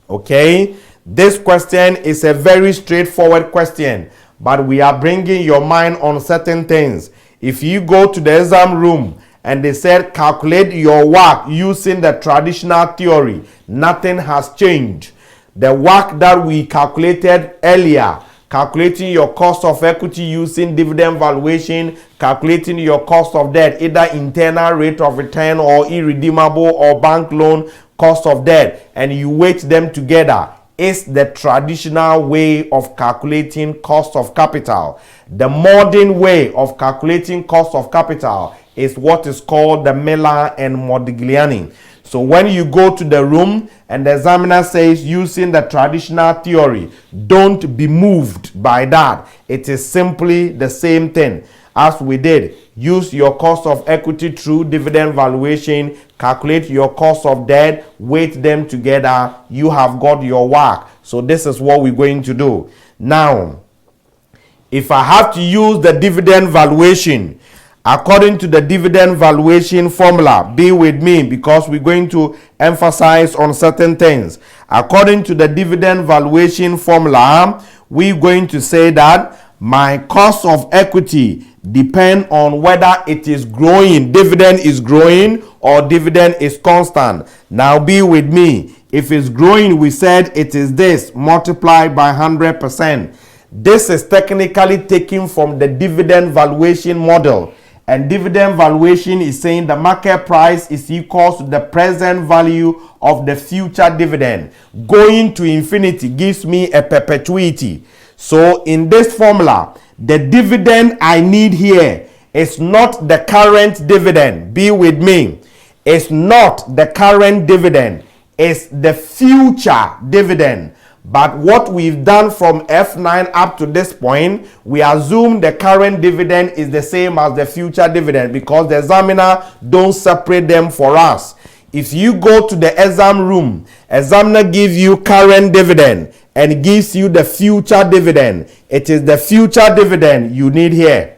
Okay, this question is a very straightforward question, but we are bringing your mind on certain things. If you go to the exam room and they said calculate your work using the traditional theory, nothing has changed. The work that we calculated earlier, calculating your cost of equity using dividend valuation, calculating your cost of debt, either internal rate of return or irredeemable or bank loan cost of debt, and you weight them together, is the traditional way of calculating cost of capital. The modern way of calculating cost of capital is what is called the Miller and Modigliani. So when you go to the room and the examiner says using the traditional theory, don't be moved by that. It is simply the same thing as we did. Use your cost of equity through dividend valuation, calculate your cost of debt, weight them together, you have got your work. So this is what we're going to do. Now, if I have to use the dividend valuation, according to the dividend valuation formula, be with me because we're going to emphasize on certain things. According to the dividend valuation formula, we're going to say that my cost of equity depends on whether it is growing, dividend is growing, or dividend is constant. Now be with me. If it's growing, we said it is this multiplied by 100%. This is technically taken from the dividend valuation model. And dividend valuation is saying the market price is equal to the present value of the future dividend. Going to infinity gives me a perpetuity. So in this formula, the dividend I need here is not the current dividend. Be with me. It's not the current dividend. It's the future dividend. But what we've done from F9 up to this point, we assume the current dividend is the same as the future dividend because the examiner don't separate them for us. If you go to the exam room, examiner gives you current dividend and gives you the future dividend. It is the future dividend you need here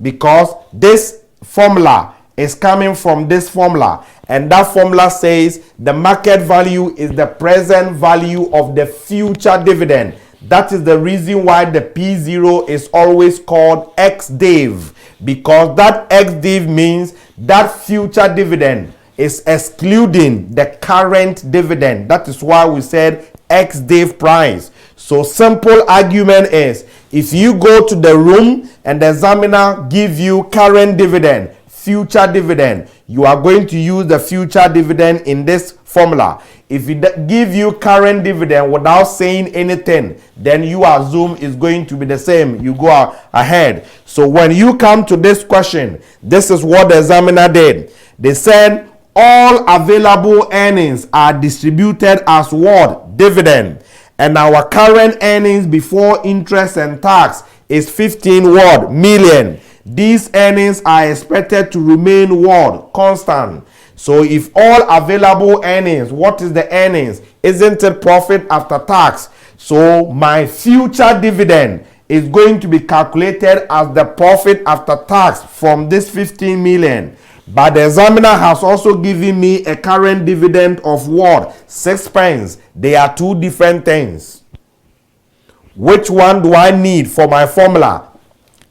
because this formula is coming from this formula, and that formula says the market value is the present value of the future dividend. That is the reason why the P0 is always called ex-div, because that ex-div means that future dividend is excluding the current dividend. That is why we said ex-div price. So simple argument is, if you go to the room and the examiner give you current dividend, future dividend, you are going to use the future dividend in this formula. If it give you current dividend without saying anything, then you assume it's going to be the same. You go ahead. So when you come to this question, this is what the examiner did. They said all available earnings are distributed as what? Dividend. And our current earnings before interest and tax is 15 what? Million. These earnings are expected to remain what? Constant. So if all available earnings, what is the earnings? Isn't it profit after tax? So my future dividend is going to be calculated as the profit after tax from this 15 million. But the examiner has also given me a current dividend of what? 6 pence. They are two different things. Which one do I need for my formula?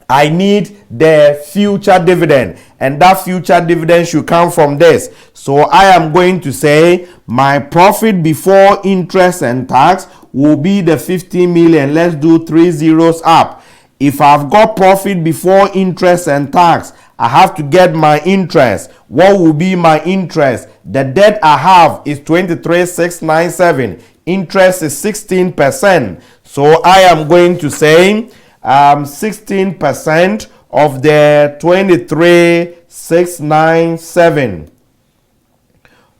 I need the future dividend. and that future dividend should come from this. So I am going to say my profit before interest and tax will be the 50 million. Let's do 3 zeros up. If I've got profit before interest and tax, I have to get my interest. What will be my interest? The debt I have is 23,697. Interest is 16%. So I am going to say 16% of the 23,697.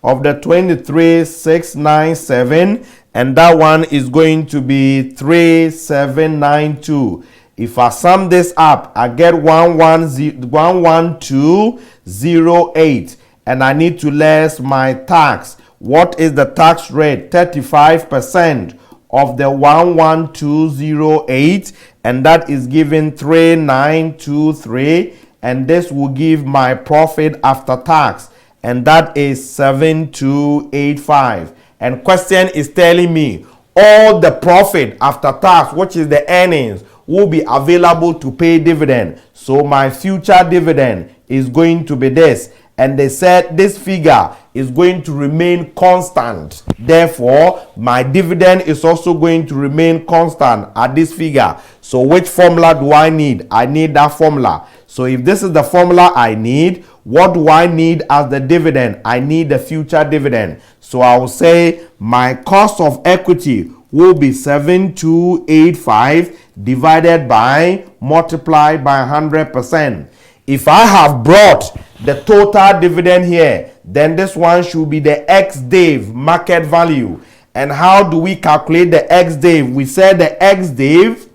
Of the 23,697, and that one is going to be 3,792. If I sum this up, I get 11208, and I need to less my tax. What is the tax rate? 35% of the 11208, and that is given 3923, and this will give my profit after tax, and that is 7285. And question is telling me all the profit after tax, which is the earnings, will be available to pay dividend. So my future dividend is going to be this, and they said this figure is going to remain constant. Therefore, my dividend is also going to remain constant at this figure. So which formula do I need? I need that formula. So if this is the formula I need, what do I need as the dividend? I need the future dividend. So I will say my cost of equity will be 7285 divided by, multiplied by 100%. If I have brought the total dividend here, then this one should be the ex-dave market value. And how do we calculate the ex-dave? We said the ex-dave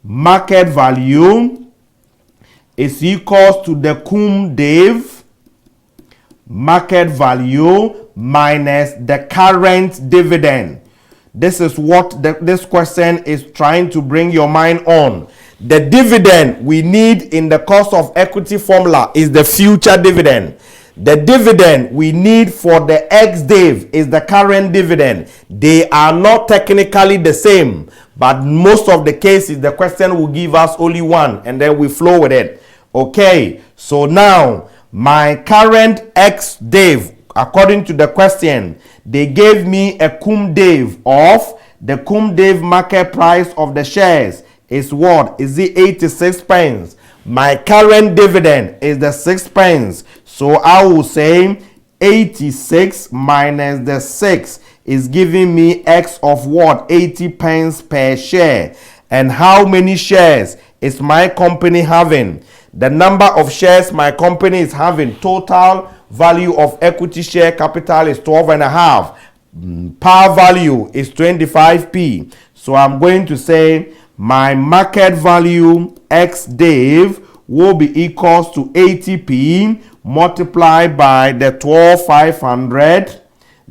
market value is equals to the cum-dave market value minus the current dividend. This is what this question is trying to bring your mind on. The dividend we need in the cost of equity formula is the future dividend. The dividend we need for the ex-dave is the current dividend. They are not technically the same, but most of the cases the question will give us only one, and then we flow with it. Okay, so now my current ex-dave, according to the question, they gave me a cum-dave of the cum-dave market price of the shares is what? Is it 86 pence? My current dividend is the 6 pence. So I will say 86 minus the 6 is giving me X of what? 80 pence per share. And how many shares is my company having? The number of shares my company is having, total value of equity share capital is 12.5. Par value is 25p. So I'm going to say my market value ex-dave will be equals to 80p multiplied by the 12,500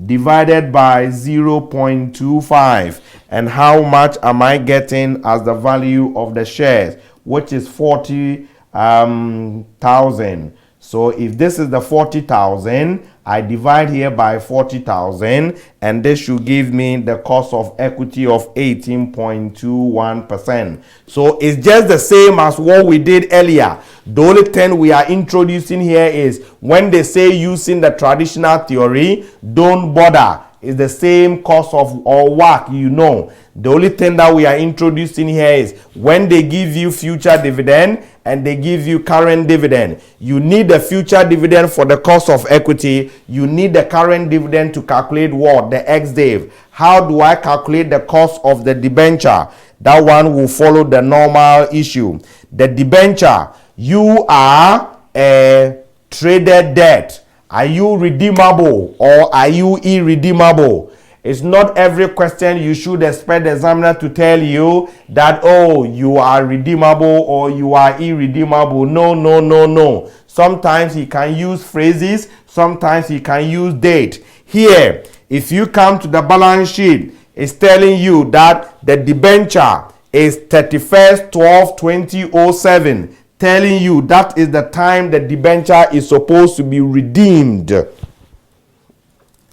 divided by 0.25. And how much am I getting as the value of the shares, which is 40,000. So if this is the 40,000, I divide here by 40,000, and this should give me the cost of equity of 18.21%. So it's just the same as what we did earlier. The only thing we are introducing here is when they say using the traditional theory, don't bother. It's the same cost of or WACC, you know. The only thing that we are introducing here is when they give you future dividend and they give you current dividend, you need the future dividend for the cost of equity. You need the current dividend to calculate what? The ex-dave. How do I calculate the cost of the debenture? That one will follow the normal issue. The debenture, you are a traded debt. Are you redeemable or are you irredeemable? It's not every question you should expect the examiner to tell you that, oh, you are redeemable or you are irredeemable. No, no, no, no. Sometimes he can use phrases. Sometimes he can use date. Here, if you come to the balance sheet, it's telling you that the debenture is 31st 12/2007. Telling you that is the time the debenture is supposed to be redeemed.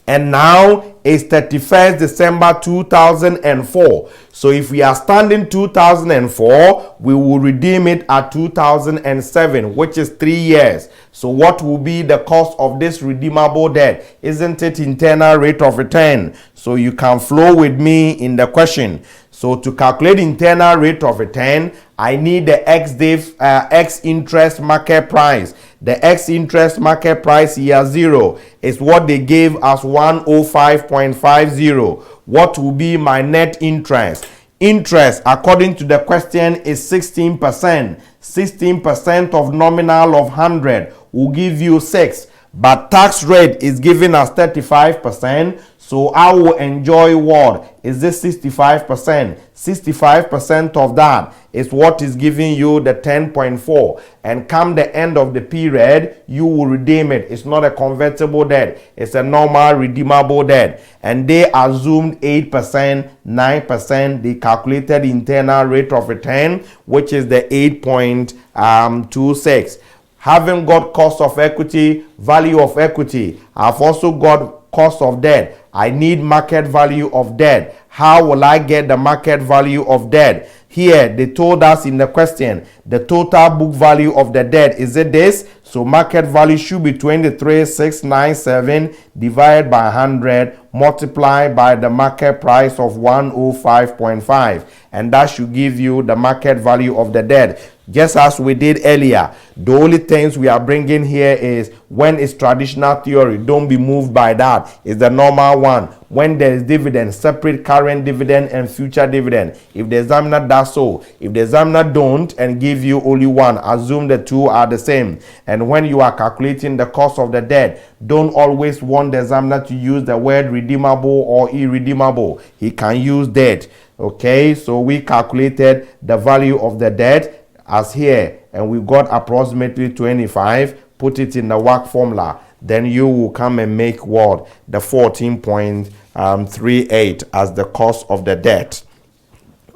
And now is 31st December 2004. So if we are standing 2004, we will redeem it at 2007, which is 3 years. So what will be the cost of this redeemable debt? Isn't it internal rate of return? So you can flow with me in the question. So to calculate internal rate of return, I need the X interest market price. The X interest market price year 0 is what they gave us 105.50. What will be my net interest? Interest, according to the question, is 16%. 16% of nominal of 100 will give you 6. But tax rate is giving us 35%. So I will enjoy what? Is this 65%? 65% of that is what is giving you the 10.4. And come the end of the period, you will redeem it. It's not a convertible debt. It's a normal redeemable debt. And they assumed 8%, 9%. They calculated internal rate of return, which is the 8.26. Having got cost of equity, value of equity, I've also got cost of debt. I need market value of debt. How will I get the market value of debt? Here, they told us in the question, the total book value of the debt. Is it this? So market value should be 23,697 divided by 100 multiplied by the market price of 105.5. And that should give you the market value of the debt. Just as we did earlier, the only things we are bringing here is when it's traditional theory, don't be moved by that. It's the normal one. When there is dividend, separate current dividend and future dividend. If the examiner does so, if the examiner don't and give you only one, assume the two are the same. And when you are calculating the cost of the debt, don't always want the examiner to use the word redeemable or irredeemable. He can use debt. Okay, so we calculated the value of the debt as here, and we got approximately 25. Put it in the work formula, then you will come and make what? The 14.38 as the cost of the debt.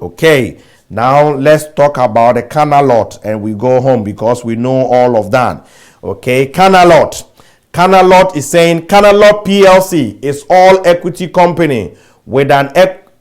Okay, now let's talk about the Canalot and we go home because we know all of that. Okay, Canalot. Canalot is saying Canalot PLC is all equity company with an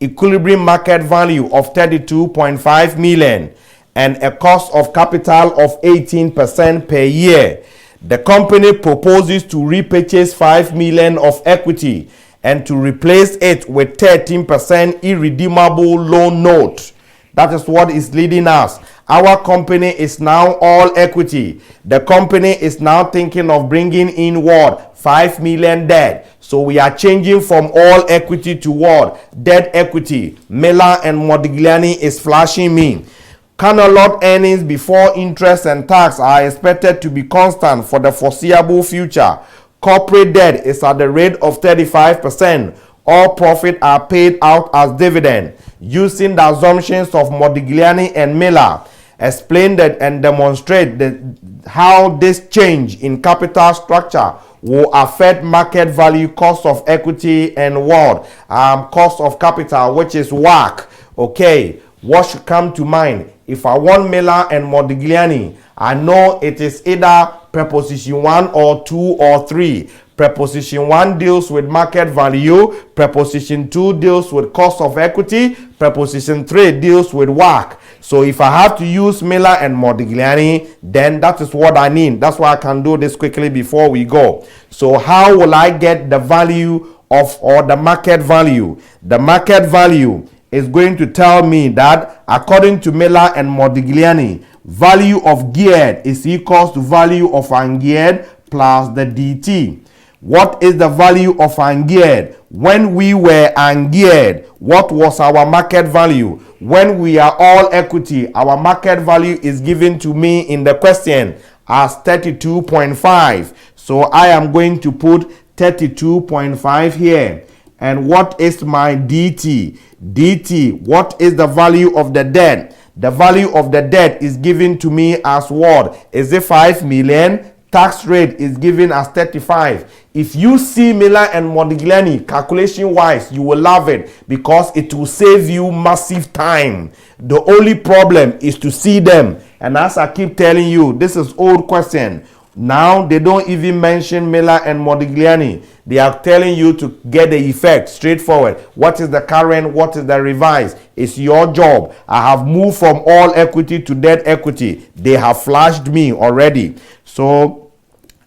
equilibrium market value of 32.5 million and a cost of capital of 18% per year. The company proposes to repurchase 5 million of equity and to replace it with 13% irredeemable loan note. That is what is leading us. Our company is now all equity. The company is now thinking of bringing in what? 5 million debt. So we are changing from all equity to what? Debt equity. Miller and Modigliani is flashing me. Canalot earnings before interest and tax are expected to be constant for the foreseeable future. Corporate debt is at the rate of 35%. All profit are paid out as dividend. Using the assumptions of Modigliani and Miller, explain that and demonstrate how this change in capital structure will affect market value, cost of equity, and what? Cost of capital, which is WACC. Okay, what should come to mind? If I want Miller and Modigliani, I know it is either preposition 1 or 2 or 3. Preposition 1 deals with market value. Preposition 2 deals with cost of equity. Preposition 3 deals with WACC. So if I have to use Miller and Modigliani, then that is what I need. That's why I can do this quickly before we go. So how will I get the value of, or the market value? The market value is going to tell me that according to Miller and Modigliani, value of geared is equals to value of ungeared plus the DT. What is the value of ungeared? When we were ungeared, what was our market value? When we are all equity, our market value is given to me in the question as 32.5. So I am going to put 32.5 here. And what is my DT? DT, what is the value of the debt? The value of the debt is given to me as what? Is it 5 million? Tax rate is given as 35. If you see Miller and Modigliani calculation wise, you will love it because it will save you massive time. The only problem is to see them. And as I keep telling you, this is old question. Now they don't even mention Miller and Modigliani. They are telling you to get the effect straightforward. What is the current? What is the revised? It's your job. I have moved from all equity to debt equity. They have flashed me already. So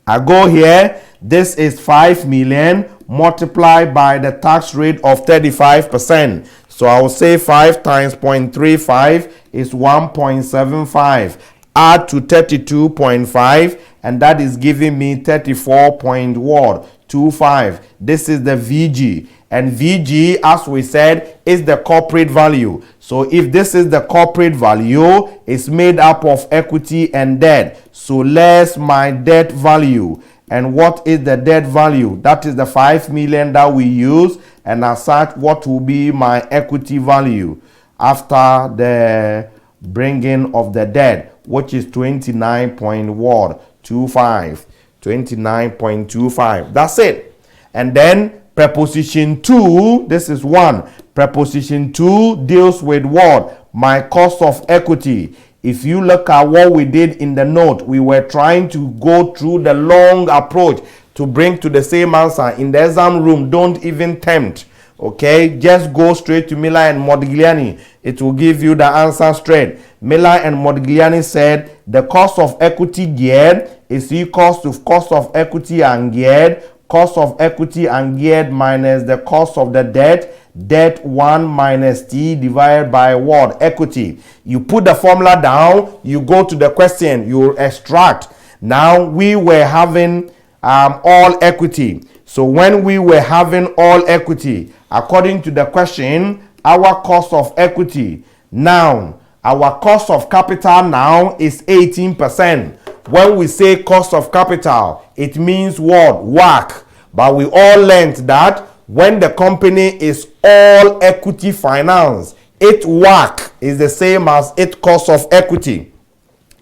I go here. This is 5 million multiplied by the tax rate of 35%. So I will say 5 times 0.35 is 1.75. Add to 32.5, and that is giving me 34.25. This is the VG, and VG, as we said, is the corporate value. So if this is the corporate value, it's made up of equity and debt. So less my debt value. And what is the debt value? That is the 5 million that we use, and as such, what will be my equity value after the bringing of the debt, which is 29.25. 29.25. That's it. And then preposition 2, this is 1. Preposition 2 deals with what? My cost of equity. If you look at what we did in the note, we were trying to go through the long approach to bring to the same answer. In the exam room, don't even tempt. Okay, just go straight to Miller and Modigliani. It will give you the answer straight. Miller and Modigliani said the cost of equity geared is equal to cost of equity ungeared. Cost of equity ungeared minus the cost of the debt. Debt 1 minus T divided by what? Equity. You put the formula down, you go to the question, you extract. Now we were having all equity. So when we were having all equity, according to the question, our cost of equity now, our cost of capital now is 18%. When we say cost of capital, it means what? WACC. But we all learned that when the company is all equity finance, its WACC is the same as its cost of equity.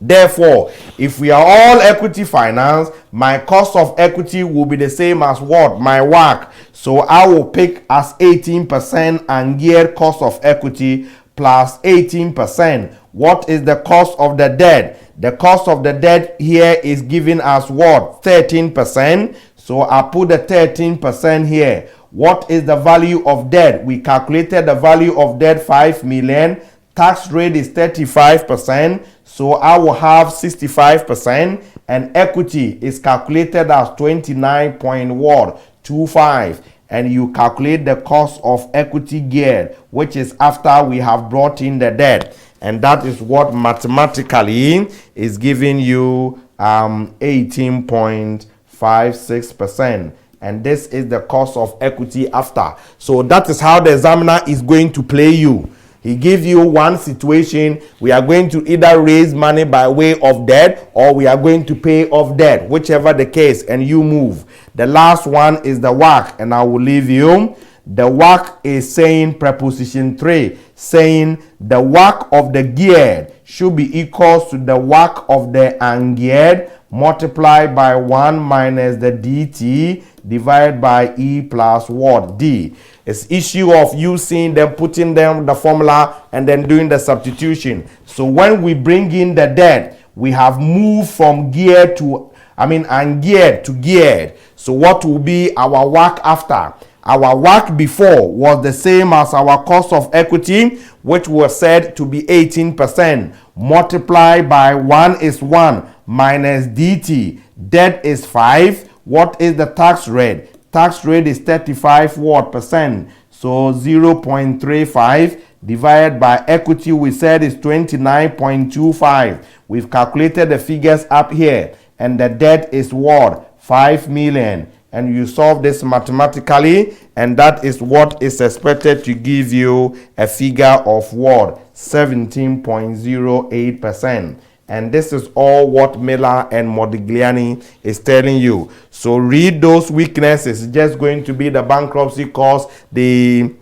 Therefore, if we are all equity finance, my cost of equity will be the same as what? My WACC. So I will pick as 18% ungeared cost of equity plus 18%. What is the cost of the debt? The cost of the debt here is given as what? 13%. So I put the 13% here. What is the value of debt? We calculated the value of debt 5 million. Tax rate is 35%. So I will have 65%, and equity is calculated as 29.25. And you calculate the cost of equity geared, which is after we have brought in the debt. And that is what mathematically is giving you 18.56%. And this is the cost of equity after. So that is how the examiner is going to play you. He gives you one situation. We are going to either raise money by way of debt, or we are going to pay off debt, whichever the case, and you move. The last one is the WACC, and I will leave you. The WACC is saying preposition 3, saying the WACC of the geared should be equal to the WACC of the ungeared multiplied by 1 minus the dt divided by E plus what? D. It's issue of you seeing them, putting them the formula, and then doing the substitution. So when we bring in the debt, we have moved from geared to, ungeared to geared. So what will be our WACC after? Our WACC before was the same as our cost of equity, which was said to be 18%. Multiplied by 1 is 1 minus dt. Debt is 5. What is the tax rate? Tax rate is 35%. So 0.35 divided by equity, we said, is 29.25. We've calculated the figures up here, and the debt is what? 5 million. And you solve this mathematically, and that is what is expected to give you a figure of what? 17.08%. And this is all what Miller and Modigliani is telling you. So read those weaknesses. It's just going to be the bankruptcy cost, the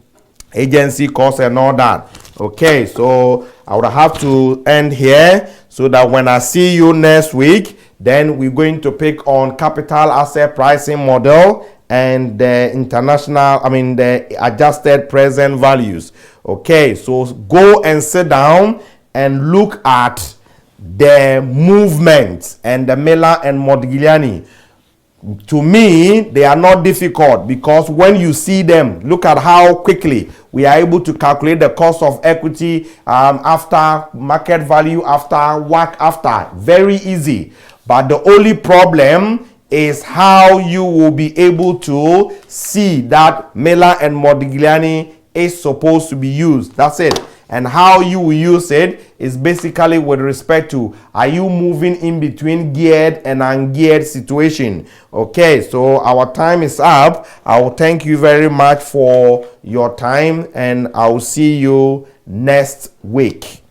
agency cost, and all that. Okay, so I would have to end here so that when I see you next week, then we're going to pick on capital asset pricing model and the the adjusted present values. Okay, so go and sit down and look at the movement and the Miller and Modigliani. To me, they are not difficult, because when you see them, look at how quickly we are able to calculate the cost of equity after market value, after WACC, after. Very easy. But the only problem is how you will be able to see that Miller and Modigliani is supposed to be used. That's it. And how you will use it is basically with respect to, are you moving in between geared and ungeared situation? Okay, so our time is up. I will thank you very much for your time, and I will see you next week.